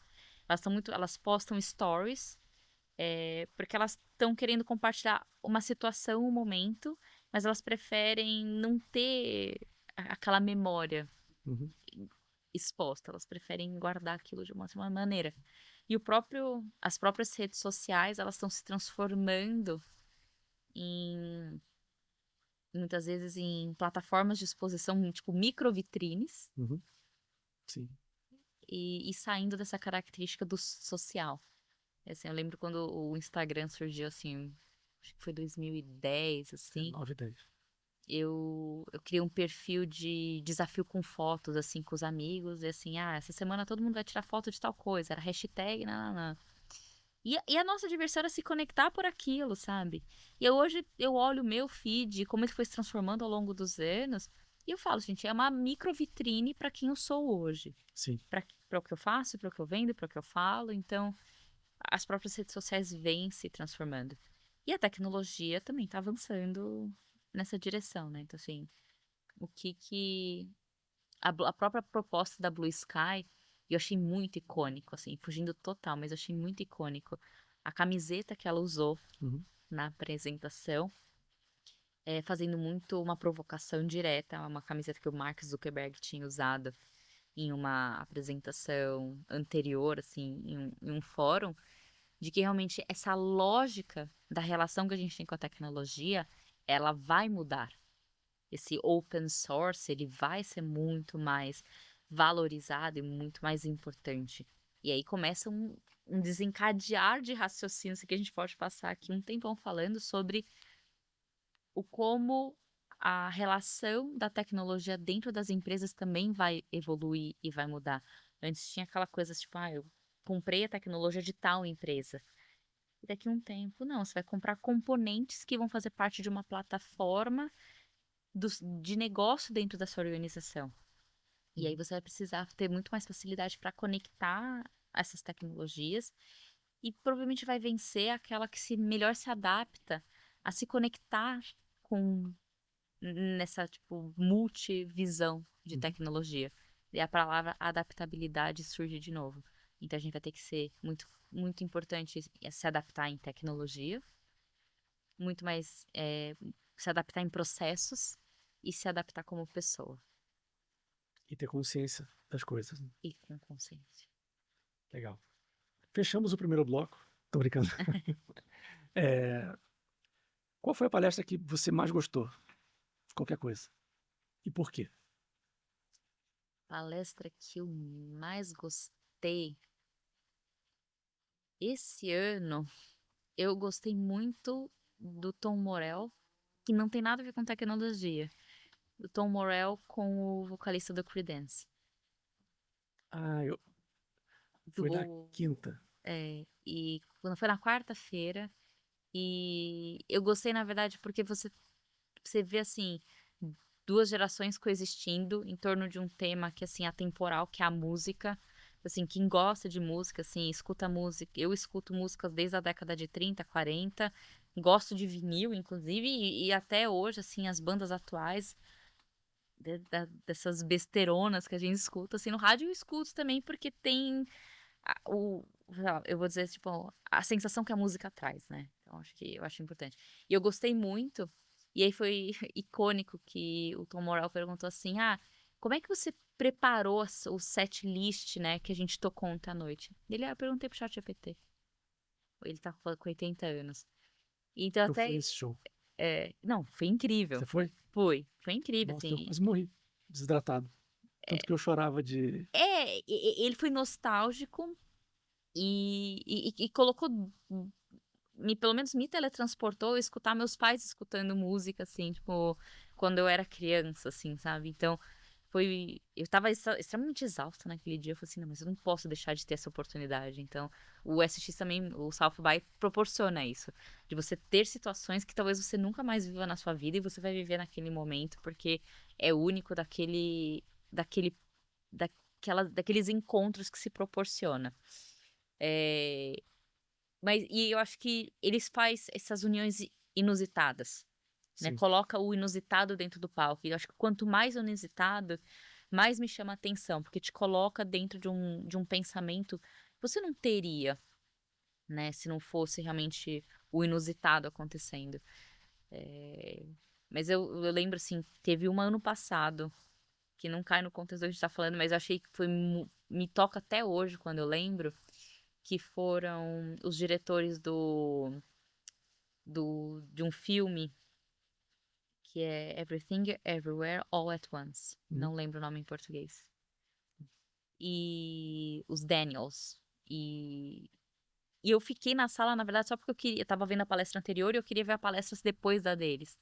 Elas postam stories, porque elas estão querendo compartilhar uma situação, um momento, mas elas preferem não ter aquela memória Uhum. exposta, elas preferem guardar aquilo de uma maneira. E as próprias redes sociais, elas estão se transformando em, muitas vezes, em plataformas de exposição, tipo microvitrines, Uhum. Sim. e saindo dessa característica do social. Assim, eu lembro quando o Instagram surgiu, assim, acho que foi 2010, assim, 9 e 10. eu criei um perfil de desafio com fotos, assim, com os amigos, e assim, essa semana todo mundo vai tirar foto de tal coisa, era hashtag, nananã. E a nossa diversão era se conectar por aquilo, sabe? E hoje eu olho o meu feed, como ele foi se transformando ao longo dos anos, e eu falo, gente, é uma micro vitrine para quem eu sou hoje. Sim. Para o que eu faço, para o que eu vendo, para o que eu falo. Então, as próprias redes sociais vêm se transformando. E a tecnologia também está avançando nessa direção, né? Então, assim, o que a própria proposta da Blue Sky, eu achei muito icônico, assim, fugindo total, mas eu achei muito icônico. A camiseta que ela usou Uhum. na apresentação, fazendo muito uma provocação direta, uma camiseta que o Mark Zuckerberg tinha usado em uma apresentação anterior, assim, em um fórum, de que realmente essa lógica da relação que a gente tem com a tecnologia, ela vai mudar. Esse open source, ele vai ser muito mais valorizado e muito mais importante. E aí começa um desencadear de raciocínios que a gente pode passar aqui um tempão falando sobre o como a relação da tecnologia dentro das empresas também vai evoluir e vai mudar. Antes tinha aquela coisa tipo, eu comprei a tecnologia de tal empresa. E daqui a um tempo, não, você vai comprar componentes que vão fazer parte de uma plataforma de negócio dentro da sua organização. E aí Uhum. você vai precisar ter muito mais facilidade para conectar essas tecnologias e provavelmente vai vencer aquela que melhor se adapta a se conectar com nessa tipo multivisão de Uhum. tecnologia. E a palavra adaptabilidade surge de novo. Então a gente vai ter que ser muito importante se adaptar em tecnologia, muito mais se adaptar em processos e se adaptar como pessoa E ter consciência das coisas, né? e com consciência. Legal. Fechamos o primeiro bloco. Tô brincando. É, qual foi a palestra que você mais gostou? Qualquer coisa. E por quê? Palestra que eu mais gostei esse ano, eu gostei muito do Tom Morello, que não tem nada a ver com tecnologia. Do Tom Morello com o vocalista do Creedence. Ah, foi na Do, quinta. e quando foi na quarta-feira, e eu gostei, na verdade, porque você vê assim duas gerações coexistindo em torno de um tema que assim é atemporal, que é a música. Assim, quem gosta de música, assim, escuta música. Eu escuto músicas desde a década de 30, 40. Gosto de vinil, inclusive, e até hoje, assim, as bandas atuais dessas besteironas que a gente escuta, assim, no rádio eu escuto também porque tem sei lá, eu vou dizer, tipo, a sensação que a música traz, né? Então, eu acho importante. E eu gostei muito, e aí foi icônico que o Tom Morello perguntou assim, como é que você preparou o set list, né, que a gente tocou ontem à noite? Eu perguntei pro ChatGPT. Ele tá com 80 anos. Então, Eu fui até, nesse show. não, foi incrível. Você foi? Foi incrível, Nossa, eu assim. quase morri. Desidratado. Tanto que eu chorava de. Ele foi nostálgico e colocou pelo menos me teletransportou a escutar meus pais escutando música, assim, tipo, quando eu era criança, assim, sabe? Então, eu tava extremamente exausta naquele dia. Eu falei assim, não, mas eu não posso deixar de ter essa oportunidade. Então, o SX também, o South by, proporciona isso. De você ter situações que talvez você nunca mais viva na sua vida e você vai viver naquele momento, porque é único daqueles encontros que se proporciona. É, e eu acho que eles faz essas uniões inusitadas, né? Sim. Coloca o inusitado dentro do palco. E eu acho que quanto mais inusitado, mais me chama a atenção, porque te coloca dentro de um pensamento que você não teria, né? Se não fosse realmente o inusitado acontecendo. É, Mas eu lembro, assim, teve um ano passado, que não cai no contexto que a gente tá falando, mas eu achei que me toca até hoje quando eu lembro, que foram os diretores de um filme que é Everything Everywhere All at Once. Uhum. Não lembro o nome em português. E os Daniels. E eu fiquei na sala, na verdade, só porque eu tava vendo a palestra anterior e eu queria ver a palestra depois da deles.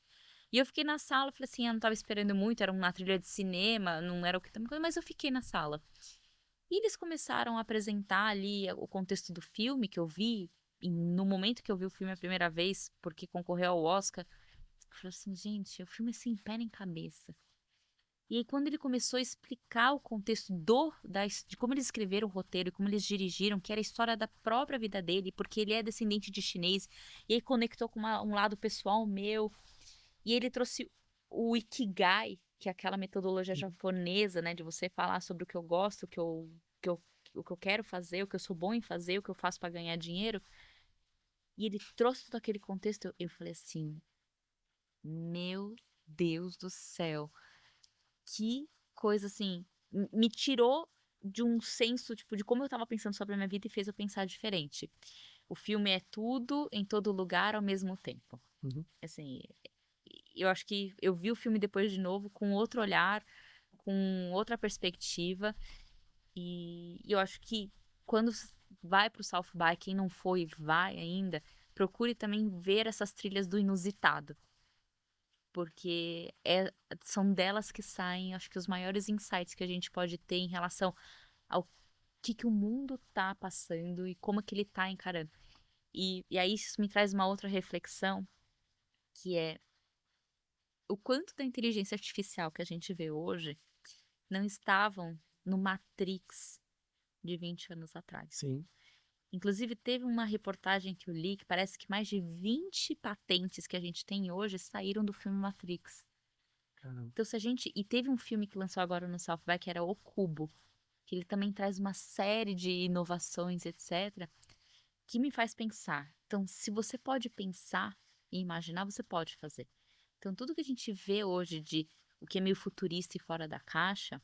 E eu fiquei na sala, falei assim, eu não tava esperando muito, era uma trilha de cinema, não era o que também, mas eu fiquei na sala. E eles começaram a apresentar ali o contexto do filme que eu vi, e no momento que eu vi o filme a primeira vez, porque concorreu ao Oscar, eu falei assim, gente, o filme é sem pé nem cabeça. E aí, quando ele começou a explicar o contexto de como eles escreveram o roteiro e como eles dirigiram, que era a história da própria vida dele, porque ele é descendente de chinês, e aí conectou com um lado pessoal meu, e ele trouxe o Ikigai, que é aquela metodologia Uhum. japonesa, né, de você falar sobre o que eu gosto, que eu, o que eu quero fazer, o que eu sou bom em fazer, o que eu faço para ganhar dinheiro. E ele trouxe todo aquele contexto. Eu falei assim, meu Deus do céu, que coisa assim, me tirou de um senso, tipo, de como eu tava pensando sobre a minha vida e fez eu pensar diferente. O filme é tudo em todo lugar ao mesmo tempo. Uhum. Assim, eu acho que eu vi o filme depois de novo com outro olhar, com outra perspectiva, e eu acho que quando vai pro South by, quem não foi, vai ainda, procure também ver essas trilhas do inusitado, porque são delas que saem, acho que os maiores insights que a gente pode ter em relação ao que o mundo tá passando e como que ele tá encarando. E aí isso me traz uma outra reflexão, que é o quanto da inteligência artificial que a gente vê hoje não estavam no Matrix de 20 anos atrás. Sim, Inclusive, teve uma reportagem que eu li que parece que mais de 20 patentes que a gente tem hoje saíram do filme Matrix. caramba. Então, se a gente. E teve um filme que lançou agora no South by, que era O Cubo, que ele também traz uma série de inovações, etc., que me faz pensar. Então, se você pode pensar e imaginar, você pode fazer. Então, tudo que a gente vê hoje de o que é meio futurista e fora da caixa,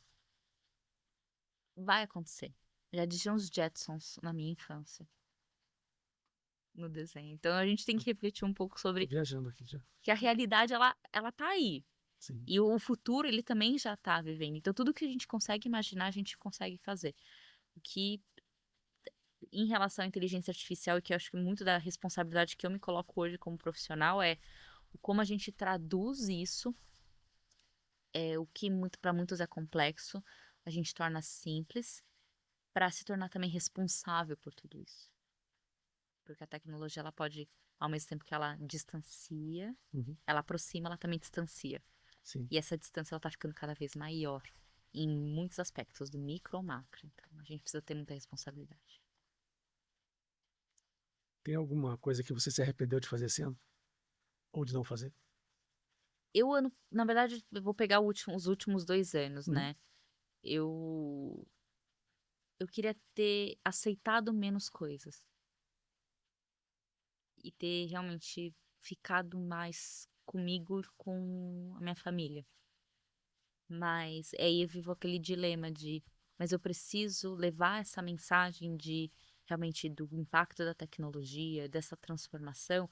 vai acontecer. Já diziam os Jetsons na minha infância, no desenho. Então, a gente tem que refletir um pouco Tô sobre viajando aqui já. que a realidade, ela tá aí. Sim. E o futuro, ele também já tá vivendo. Então, tudo que a gente consegue imaginar, a gente consegue fazer. O que, em relação à inteligência artificial, e que eu acho que muito da responsabilidade que eu me coloco hoje como profissional é como a gente traduz isso, o que muito para muitos é complexo, a gente torna simples, para se tornar também responsável por tudo isso. Porque a tecnologia, ela pode, ao mesmo tempo que ela distancia, Uhum. ela aproxima, ela também distancia. Sim. E essa distância ela tá ficando cada vez maior em muitos aspectos, do micro ao macro. Então, a gente precisa ter muita responsabilidade. Tem alguma coisa que você se arrependeu de fazer esse ano? Ou de não fazer? Na verdade, eu vou pegar os últimos 2 anos, Uhum. né? Eu, eu queria ter aceitado menos coisas e ter realmente ficado mais comigo e com a minha família. Mas aí eu vivo aquele dilema mas eu preciso levar essa mensagem de realmente do impacto da tecnologia, dessa transformação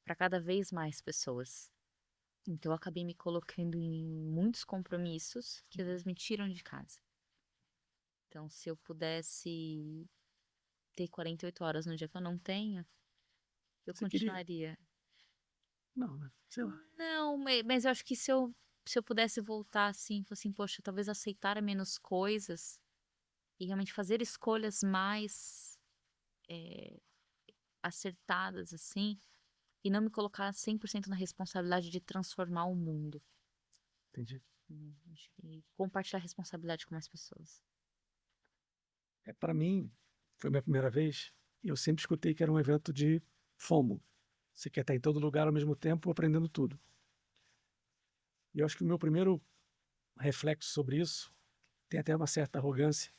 para cada vez mais pessoas. Então eu acabei me colocando em muitos compromissos que às vezes me tiram de casa. Então, se eu pudesse ter 48 horas no dia que eu não tenho, eu Você queria? continuaria. Não, né? Sei lá. Não, mas eu acho que se eu pudesse voltar assim, fosse assim, poxa, talvez aceitar menos coisas e realmente fazer escolhas mais é, acertadas, assim, e não me colocar 100% na responsabilidade de transformar o mundo. Entendi. Acho que compartilhar a responsabilidade com mais pessoas. Para mim, foi a minha primeira vez e eu sempre escutei que era um evento de FOMO. Você quer estar em todo lugar ao mesmo tempo, aprendendo tudo. E eu acho que o meu primeiro reflexo sobre isso tem até uma certa arrogância.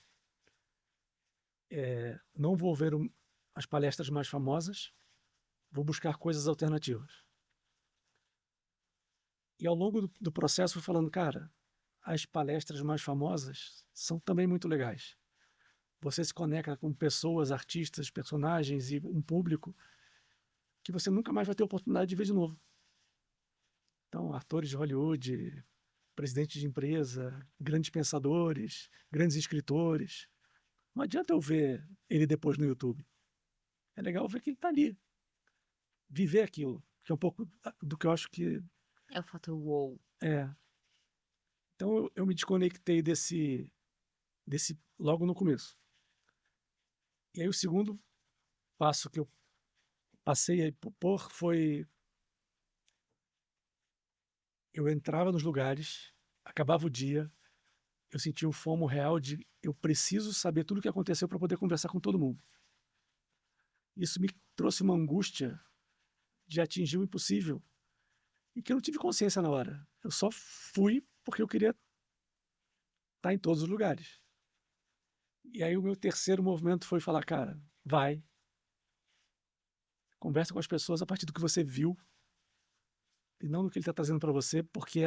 Não vou ver as palestras mais famosas, vou buscar coisas alternativas. E ao longo do processo fui falando, cara, as palestras mais famosas são também muito legais. Você se conecta com pessoas, artistas, personagens e um público que você nunca mais vai ter oportunidade de ver de novo. Então, atores de Hollywood, presidentes de empresa, grandes pensadores, grandes escritores. Não adianta eu ver ele depois no YouTube. É legal ver que ele está ali, viver aquilo, que é um pouco do que eu acho que É o fator wow. é. Então eu me desconectei desse logo no começo. E aí o segundo passo que eu passei a por foi eu entrava nos lugares, acabava o dia, eu sentia um fomo real de eu preciso saber tudo o que aconteceu para poder conversar com todo mundo. Isso me trouxe uma angústia de atingir o impossível e que eu não tive consciência na hora. Eu só fui porque eu queria estar em todos os lugares. E aí o meu terceiro movimento foi falar, cara, vai, conversa com as pessoas a partir do que você viu e não do que ele está trazendo para você, porque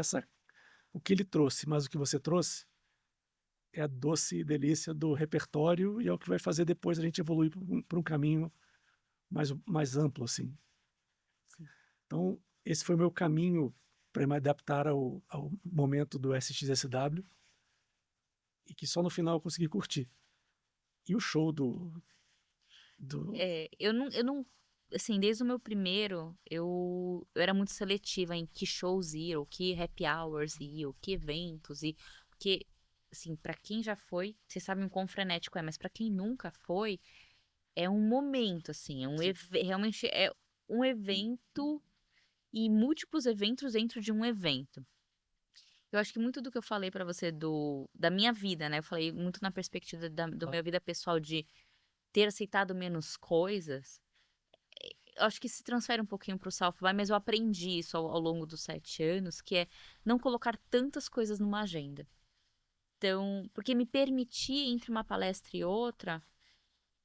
o que ele trouxe, mas o que você trouxe é a doce delícia do repertório e é o que vai fazer depois a gente evoluir para um caminho mais amplo, assim. Sim. Então, esse foi o meu caminho para me adaptar ao momento do SXSW e que só no final eu consegui curtir. E o show do Eu não, assim, desde o meu primeiro, eu era muito seletiva em que shows ir, ou que happy hours ir, ou que eventos ir, porque, assim, pra quem já foi, vocês sabem o quão frenético é, mas pra quem nunca foi, é um momento, assim, é um Sim. realmente é um evento e múltiplos eventos dentro de um evento. Eu acho que muito do que eu falei pra você da minha vida, né, eu falei muito na perspectiva do Claro. minha vida pessoal de ter aceitado menos coisas, eu acho que se transfere um pouquinho para o South by, mas eu aprendi isso ao longo dos 7 anos, que é não colocar tantas coisas numa agenda. Então, porque me permitir entre uma palestra e outra,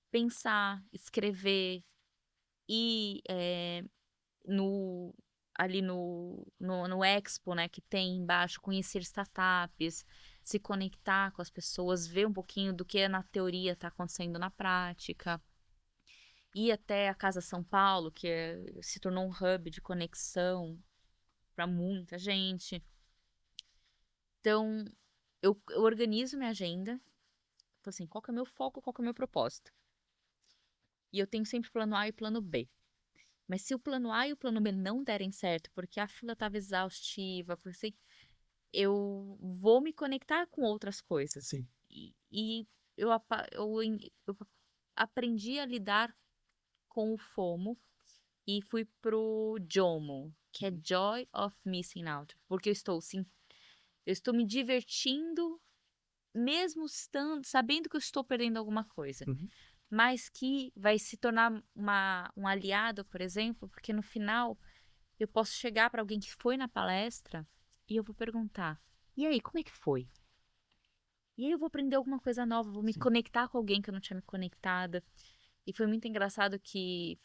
pensar, escrever e, no ali no Expo, né, que tem embaixo, conhecer startups, se conectar com as pessoas, ver um pouquinho do que na teoria está acontecendo na prática, ir até a Casa São Paulo, se tornou um hub de conexão para muita gente. Então, eu organizo minha agenda, falo assim: "Qual que é o meu foco, qual que é o meu propósito?". E eu tenho sempre plano A e plano B. Mas se o plano A e o plano B não derem certo, porque a fila estava exaustiva, por assim, eu vou me conectar com outras coisas. Sim. E eu aprendi a lidar com o FOMO e fui pro JOMO, que é Joy of Missing Out, porque eu estou me divertindo mesmo sabendo que eu estou perdendo alguma coisa, Uhum. mas que vai se tornar um aliado, por exemplo, porque no final eu posso chegar para alguém que foi na palestra e eu vou perguntar: "E aí, como é que foi?". E aí eu vou aprender alguma coisa nova, vou me Sim. conectar com alguém que eu não tinha me conectada. E foi muito engraçado que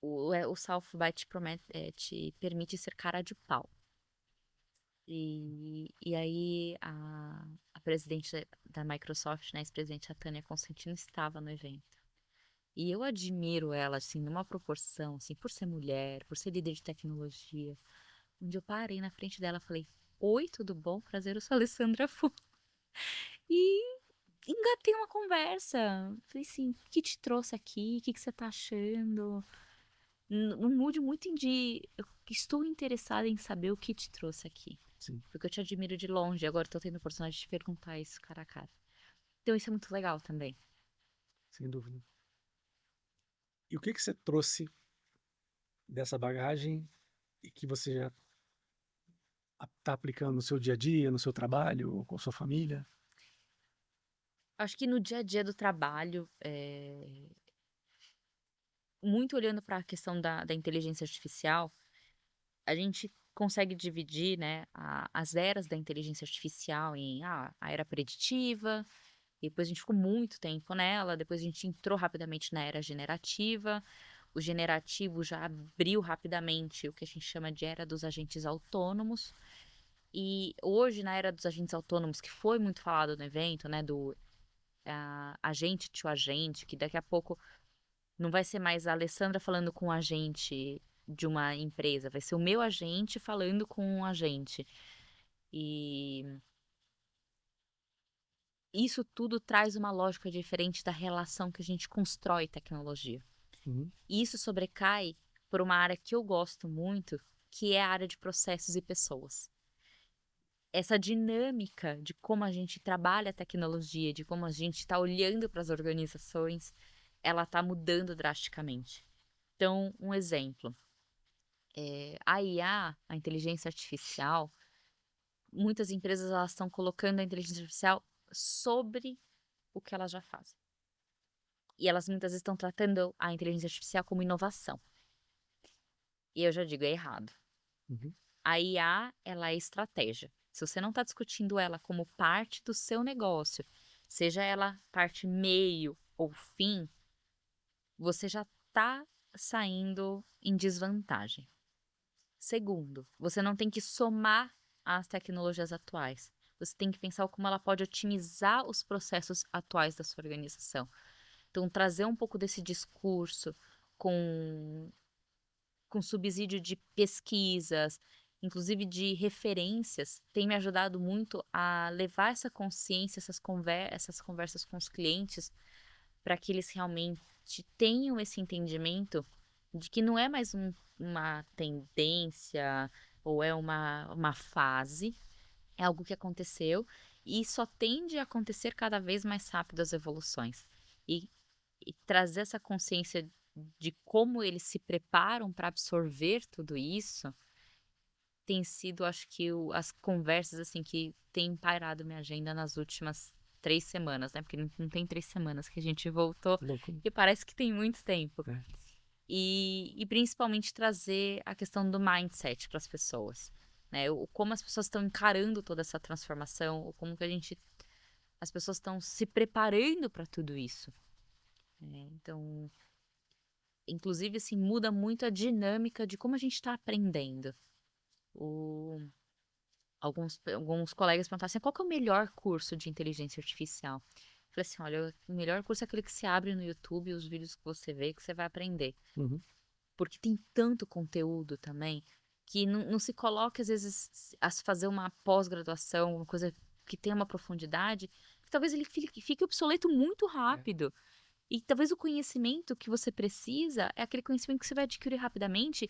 o South by te permite ser cara de pau. E aí a presidente da Microsoft, né, a ex-presidente, a Tânia Constantino, estava no evento. E eu admiro ela, assim, numa proporção, assim, por ser mulher, por ser líder de tecnologia, onde eu parei na frente dela e falei: "Oi, tudo bom? Prazer, eu sou a Alessandra Fu". E engatei uma conversa. Falei assim: "O que te trouxe aqui? O que que você tá achando?". Num mood muito eu estou interessada em saber o que te trouxe aqui, Sim. porque eu te admiro de longe, agora eu tô tendo a oportunidade de te perguntar isso cara a cara. Então isso é muito legal também. Sem dúvida. E o que que você trouxe dessa bagagem e que você já está aplicando no seu dia a dia, no seu trabalho ou com a sua família? Acho que no dia a dia do trabalho, muito olhando para a questão da inteligência artificial, a gente consegue dividir, né, as eras da inteligência artificial em, a era preditiva, depois a gente ficou muito tempo nela, depois a gente entrou rapidamente na era generativa, o generativo já abriu rapidamente o que a gente chama de era dos agentes autônomos, e hoje na era dos agentes autônomos, que foi muito falado no evento, né, do agente to agente, que daqui a pouco não vai ser mais a Alessandra falando com o agente de uma empresa, vai ser o meu agente falando com um agente. E isso tudo traz uma lógica diferente da relação que a gente constrói tecnologia. Uhum. E isso sobrecai por uma área que eu gosto muito, que é a área de processos e pessoas. Essa dinâmica de como a gente trabalha a tecnologia, de como a gente está olhando para as organizações, ela está mudando drasticamente. Então, um exemplo, a IA, a inteligência artificial, muitas empresas elas estão colocando a inteligência artificial sobre o que elas já fazem. E elas muitas vezes estão tratando a inteligência artificial como inovação. E eu já digo, é errado. Uhum. A IA, ela é estratégia. Se você não está discutindo ela como parte do seu negócio, seja ela parte meio ou fim, você já está saindo em desvantagem. Segundo, você não tem que somar às tecnologias atuais. Você tem que pensar como ela pode otimizar os processos atuais da sua organização. Então, trazer um pouco desse discurso com, com subsídio de pesquisas, inclusive de referências, tem me ajudado muito a levar essa consciência, essas conversas com os clientes, para que eles realmente tenham esse entendimento de que não é mais uma tendência ou é uma fase, é algo que aconteceu e só tende a acontecer cada vez mais rápido as evoluções. E e trazer essa consciência de como eles se preparam para absorver tudo isso, tem sido, acho que as conversas, assim, que têm pairado minha agenda nas últimas 3 semanas, né, porque não tem 3 semanas que a gente voltou, Louco, e parece que tem muito tempo. né? E principalmente trazer a questão do mindset para as pessoas, né, o como as pessoas estão encarando toda essa transformação, ou como que as pessoas estão se preparando para tudo isso, né. Então, inclusive, assim, muda muito a dinâmica de como a gente está aprendendo. O alguns colegas perguntaram assim: "Qual que é o melhor curso de inteligência artificial?" Eu falei assim: "Olha, o melhor curso é aquele que você abre no YouTube, os vídeos que você vê, que você vai aprender." Uhum. Porque tem tanto conteúdo também, que não se coloca às vezes a se fazer uma pós-graduação, uma coisa que tenha uma profundidade, que talvez ele fique obsoleto muito É. rápido. E talvez o conhecimento que você precisa é aquele conhecimento que você vai adquirir rapidamente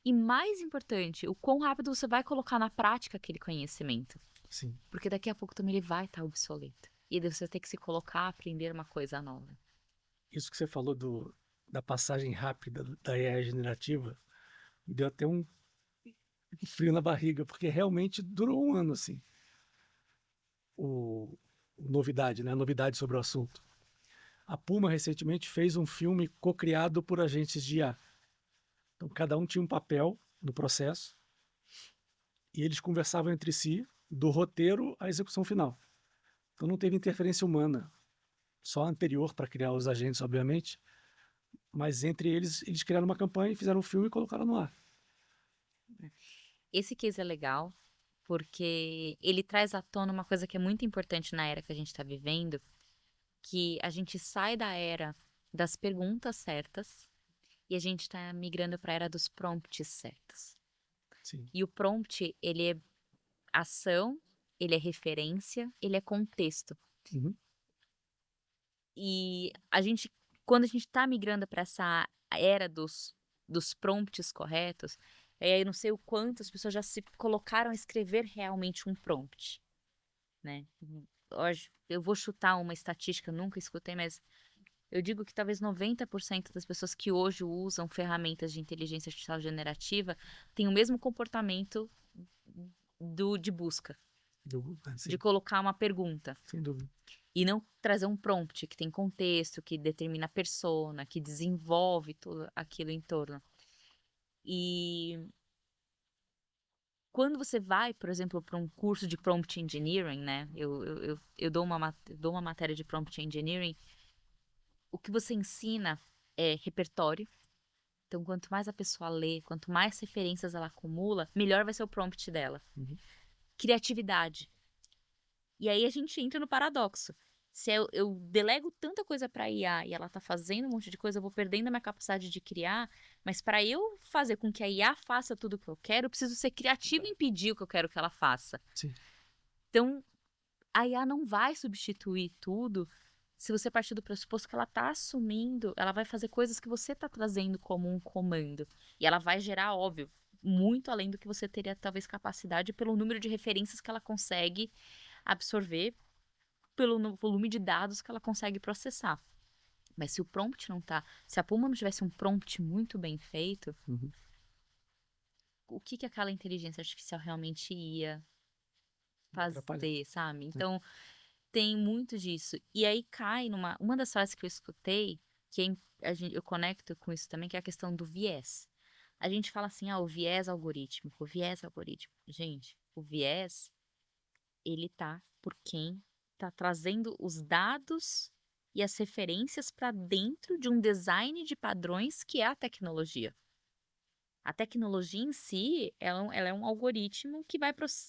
e, mais importante, o quão rápido você vai colocar na prática aquele conhecimento. Sim. Porque daqui a pouco também ele vai estar obsoleto. E daí você vai ter que se colocar a aprender uma coisa nova. Isso que você falou da passagem rápida da AI generativa, me deu até um frio na barriga, porque realmente durou um ano, assim, o novidade, né? A novidade sobre o assunto. A Puma recentemente fez um filme co-criado por agentes de IA. Então, cada um tinha um papel no processo e eles conversavam entre si do roteiro à execução final. Então, não teve interferência humana, só a anterior para criar os agentes, obviamente, mas entre eles, eles criaram uma campanha, fizeram um filme e colocaram no ar. Esse case é legal, porque ele traz à tona uma coisa que é muito importante na era que a gente está vivendo, que a gente sai da era das perguntas certas e a gente está migrando para a era dos prompts certos. Sim. E o prompt, ele é ação, ele é referência, ele é contexto. Uhum. E quando a gente está migrando para essa era dos prompts corretos, aí eu não sei o quanto as pessoas já se colocaram a escrever realmente um prompt, né? Hoje, eu vou chutar uma estatística, nunca escutei, mas eu digo que talvez 90% das pessoas que hoje usam ferramentas de inteligência artificial generativa têm o mesmo comportamento de busca, de Sim, colocar uma pergunta. sem dúvida. E não trazer um prompt que tem contexto, que determina a persona, que desenvolve tudo aquilo em torno. E quando você vai, por exemplo, para um curso de prompt engineering, né? Eu dou uma matéria de prompt engineering. O que você ensina é repertório. Então, quanto mais a pessoa lê, quanto mais referências ela acumula, melhor vai ser o prompt dela. Uhum. Criatividade. E aí a gente entra no paradoxo. Se eu delego tanta coisa para IA e ela tá fazendo um monte de coisa, eu vou perdendo a minha capacidade de criar, mas para eu fazer com que a IA faça tudo o que eu quero, eu preciso ser criativo e impedir o que eu quero que ela faça. Sim. Então, a IA não vai substituir tudo se você partir do pressuposto que ela tá assumindo, ela vai fazer coisas que você tá trazendo como um comando. E ela vai gerar, óbvio, muito além do que você teria talvez capacidade pelo número de referências que ela consegue absorver, pelo volume de dados que ela consegue processar. Mas se o prompt não tá, se a Puma não tivesse um prompt muito bem feito, Uhum. o que que aquela inteligência artificial realmente ia Atrapalha, fazer, sabe? né? Então, tem muito disso. E aí cai uma das frases que eu escutei, que eu conecto com isso também, que é a questão do viés. A gente fala assim, o viés algorítmico, o viés algorítmico. Gente, o viés, ele tá por quem tá trazendo os dados e as referências para dentro de um design de padrões que é a tecnologia. A tecnologia em si, ela é um algoritmo que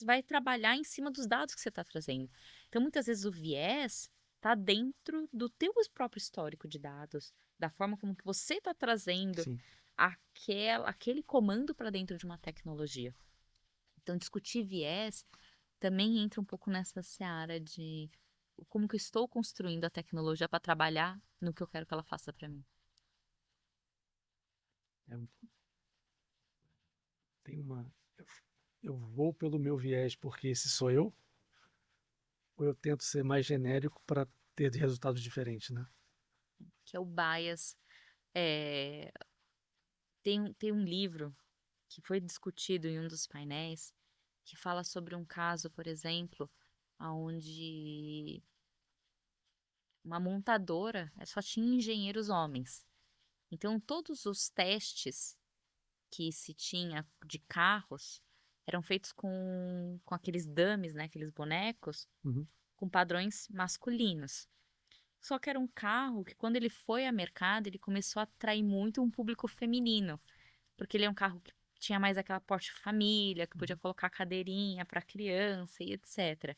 vai trabalhar em cima dos dados que você está trazendo. Então, muitas vezes o viés está dentro do teu próprio histórico de dados, da forma como que você está trazendo Sim. aquele comando para dentro de uma tecnologia. Então, discutir viés também entra um pouco nessa seara de como que eu estou construindo a tecnologia para trabalhar no que eu quero que ela faça para mim. É, tem uma. Eu vou pelo meu viés porque esse sou eu, ou eu tento ser mais genérico para ter resultados diferentes, né? que é o bias. É, tem um livro que foi discutido em um dos painéis que fala sobre um caso, por exemplo, onde uma montadora só tinha engenheiros homens. Então, todos os testes que se tinha de carros eram feitos com aqueles dummies, né, aqueles bonecos, Uhum. com padrões masculinos. Só que era um carro que, quando ele foi a mercado, ele começou a atrair muito um público feminino, porque ele é um carro que tinha mais aquela porte família, que podia colocar cadeirinha para criança e etc.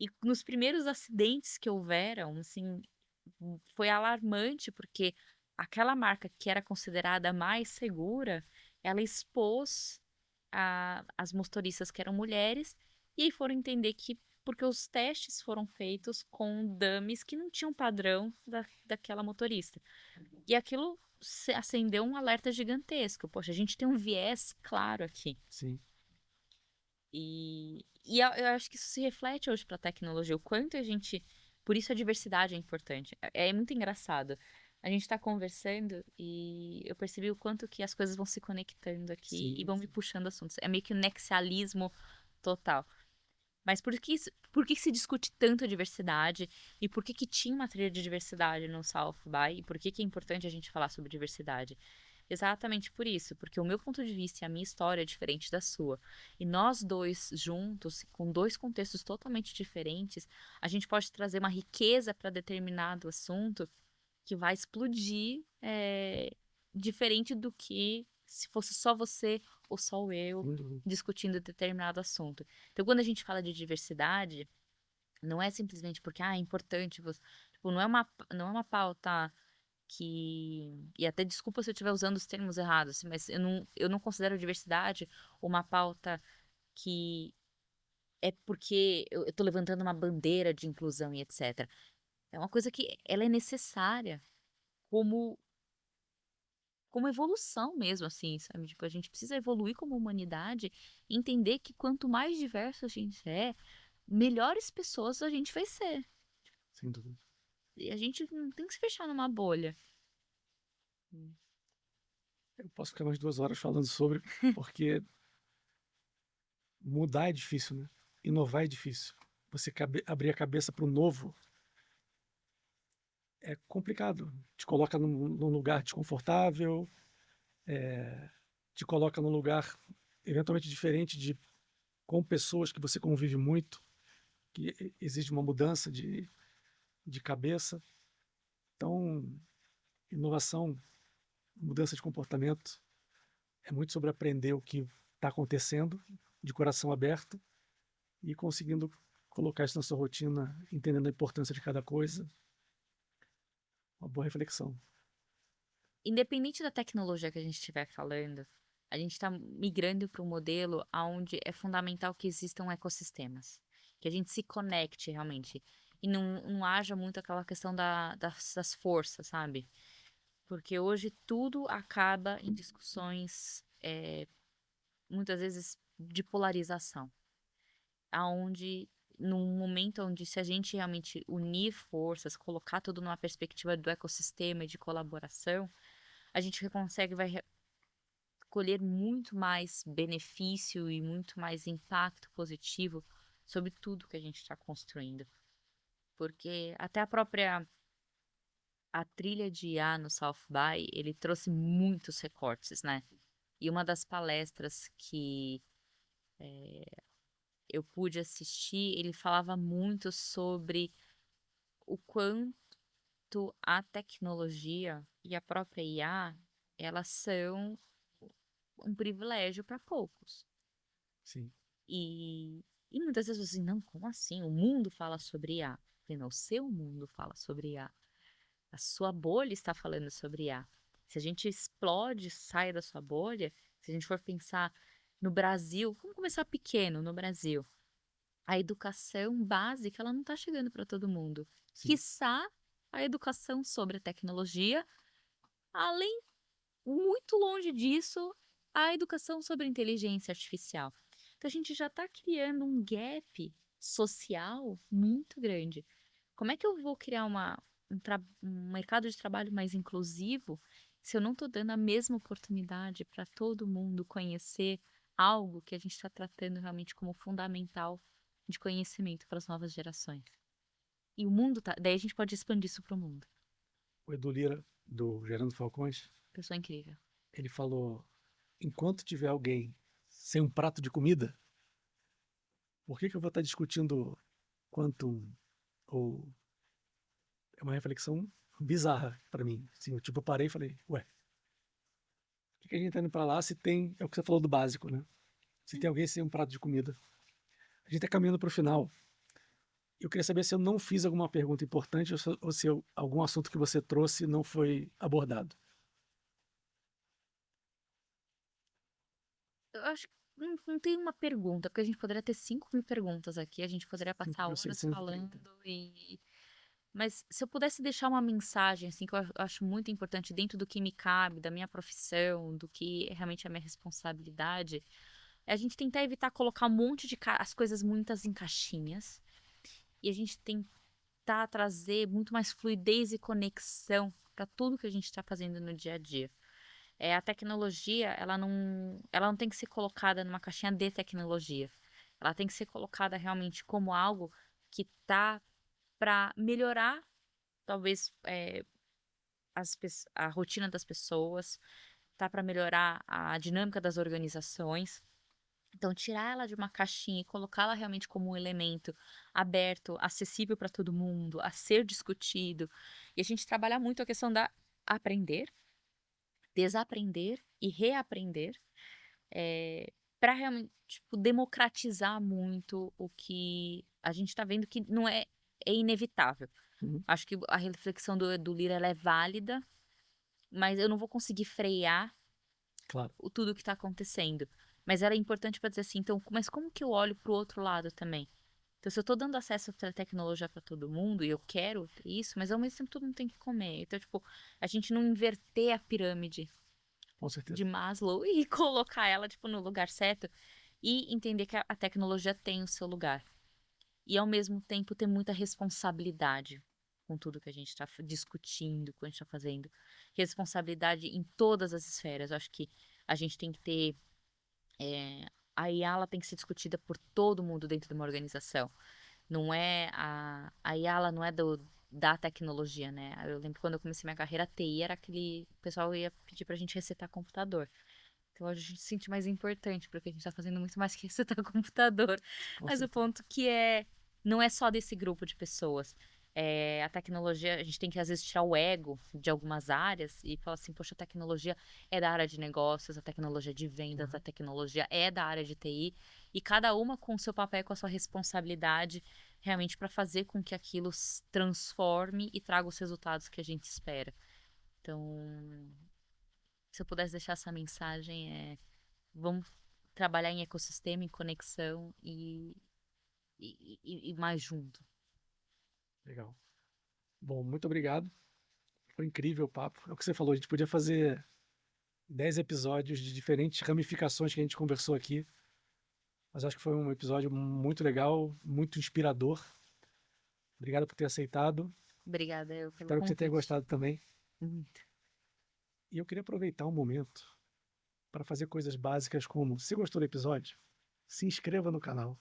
E nos primeiros acidentes que houveram, assim, foi alarmante, porque aquela marca que era considerada mais segura, ela expôs as motoristas que eram mulheres, e aí foram entender que porque os testes foram feitos com dummies que não tinham padrão daquela motorista. E aquilo acendeu um alerta gigantesco. Poxa, a gente tem um viés claro aqui. Sim. E eu acho que isso se reflete hoje para a tecnologia, o quanto a gente. Por isso a diversidade é importante. É muito engraçado. A gente está conversando e eu percebi o quanto que as coisas vão se conectando aqui e Sim, vão me sim. puxando assuntos. É meio que um nexialismo total. Mas por que se discute tanto a diversidade? E por que tinha uma trilha de diversidade no South by? E por que é importante a gente falar sobre diversidade? Exatamente por isso, porque o meu ponto de vista e a minha história é diferente da sua. E nós dois juntos, com dois contextos totalmente diferentes, a gente pode trazer uma riqueza para determinado assunto que vai explodir, diferente do que se fosse só você ou só eu Uhum. discutindo determinado assunto. Então, quando a gente fala de diversidade, não é simplesmente porque é importante você, tipo, não é uma pauta que, e até desculpa se eu estiver usando os termos errados, assim, mas eu não considero diversidade uma pauta que é porque eu estou levantando uma bandeira de inclusão e etc. É uma coisa que ela é necessária como como evolução mesmo, assim, sabe? Tipo, a gente precisa evoluir como humanidade e entender que quanto mais diverso a gente é, melhores pessoas a gente vai ser. Sem dúvida. E a gente não tem que se fechar numa bolha. Eu posso ficar mais 2 horas falando sobre, porque mudar é difícil, né? Inovar é difícil. Você abrir a cabeça para o novo é complicado. Te coloca num lugar desconfortável, te coloca num lugar eventualmente diferente com pessoas que você convive muito, que exige uma mudança de cabeça. Então, inovação, mudança de comportamento, é muito sobre aprender o que está acontecendo, de coração aberto, e conseguindo colocar isso na sua rotina, entendendo a importância de cada coisa. Uma boa reflexão. Independente da tecnologia que a gente estiver falando, a gente está migrando para um modelo onde é fundamental que existam ecossistemas, que a gente se conecte realmente e não haja muito aquela questão das forças, sabe? Porque hoje tudo acaba em discussões, muitas vezes, de polarização, aonde num momento onde, se a gente realmente unir forças, colocar tudo numa perspectiva do ecossistema e de colaboração, a gente consegue vai colher muito mais benefício e muito mais impacto positivo sobre tudo que a gente está construindo. Porque até a trilha de IA no South by, ele trouxe muitos recortes, né? E uma das palestras que eu pude assistir, ele falava muito sobre o quanto a tecnologia e a própria IA, elas são um privilégio para poucos. Sim. E muitas vezes assim, não, como assim? O mundo fala sobre IA. Eu falei, não, o seu mundo fala sobre IA. A sua bolha está falando sobre IA. Se a gente explode, sai da sua bolha, se a gente for pensar no Brasil, vamos começar pequeno no Brasil. A educação básica, ela não está chegando para todo mundo. Sim. Quiçá a educação sobre a tecnologia, além, muito longe disso, a educação sobre a inteligência artificial. Então a gente já está criando um gap social muito grande. Como é que eu vou criar um mercado de trabalho mais inclusivo se eu não estou dando a mesma oportunidade para todo mundo conhecer algo que a gente está tratando realmente como fundamental de conhecimento para as novas gerações? E o mundo tá. Daí a gente pode expandir isso para o mundo. O Edu Lira, do Gerando Falcões, Pessoa incrível. ele falou: enquanto tiver alguém sem um prato de comida, por que eu vou estar discutindo quantum? Ou é uma reflexão bizarra para mim. Assim, eu parei e falei: ué, por que a gente tá indo para lá se tem. É o que você falou do básico, né? Se tem alguém sem um prato de comida. A gente está caminhando para o final. Eu queria saber se eu não fiz alguma pergunta importante ou se algum assunto que você trouxe não foi abordado. Eu acho que não tem uma pergunta, porque a gente poderia ter 5.000 perguntas aqui, a gente poderia passar horas 5.630. falando e... Mas se eu pudesse deixar uma mensagem, assim, que eu acho muito importante dentro do que me cabe, da minha profissão, do que realmente é a minha responsabilidade, é a gente tentar evitar colocar um monte de as coisas muitas em caixinhas e a gente tentar trazer muito mais fluidez e conexão para tudo que a gente está fazendo no dia a dia. A tecnologia, ela não tem que ser colocada numa caixinha de tecnologia. Ela tem que ser colocada realmente como algo que tá para melhorar, talvez, a rotina das pessoas, tá para melhorar a dinâmica das organizações. Então, tirar ela de uma caixinha e colocá-la realmente como um elemento aberto, acessível para todo mundo, a ser discutido. E a gente trabalhar muito a questão da aprender, desaprender e reaprender, para realmente, tipo, democratizar muito o que a gente está vendo que não é inevitável. Uhum. Acho que a reflexão do Lira ela é válida, mas eu não vou conseguir frear Claro, tudo que está acontecendo. Mas ela é importante para dizer assim, então, mas como que eu olho para o outro lado também? Então, se eu estou dando acesso à tecnologia para todo mundo e eu quero isso, mas ao mesmo tempo todo mundo tem que comer. Então, tipo, a gente não inverter a pirâmide com de certeza. Maslow e colocar ela, tipo, no lugar certo e entender que a tecnologia tem o seu lugar. E, ao mesmo tempo, ter muita responsabilidade com tudo que a gente está discutindo, que a gente está fazendo. Responsabilidade em todas as esferas. Eu acho que a gente tem que ter. A IA ela tem que ser discutida por todo mundo dentro de uma organização. Não é a IA ela não é da tecnologia, né? Eu lembro quando eu comecei minha carreira, a TI era aquele. O pessoal ia pedir pra gente resetar computador. Então a gente se sente mais importante, porque a gente está fazendo muito mais que resetar computador. Com Mas o certeza. ponto que não é só desse grupo de pessoas. A tecnologia, a gente tem que às vezes tirar o ego de algumas áreas e falar assim, poxa, a tecnologia é da área de negócios, a tecnologia é de vendas, a Uhum. tecnologia é da área de TI, e cada uma com o seu papel e com a sua responsabilidade realmente para fazer com que aquilo se transforme e traga os resultados que a gente espera. Então, se eu pudesse deixar essa mensagem vamos trabalhar em ecossistema, em conexão e mais junto. Legal. Bom, muito obrigado. Foi incrível o papo. É o que você falou, a gente podia fazer 10 episódios de diferentes ramificações que a gente conversou aqui. Mas acho que foi um episódio muito legal, muito inspirador. Obrigado por ter aceitado. Obrigada eu pelo Espero que você tenha convite. gostado também. Muito. E eu queria aproveitar um momento para fazer coisas básicas como, se gostou do episódio, se inscreva no canal,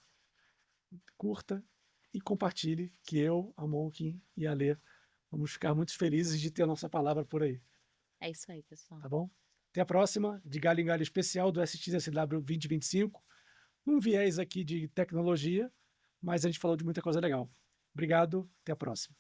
curta e compartilhe, que eu, a Monkin e a Lê vamos ficar muito felizes de ter a nossa palavra por aí, É isso aí, pessoal. tá bom? Até a próxima, de Galho em Galho especial do SXSW 2025, um viés aqui de tecnologia, mas a gente falou de muita coisa legal. Obrigado, até a próxima.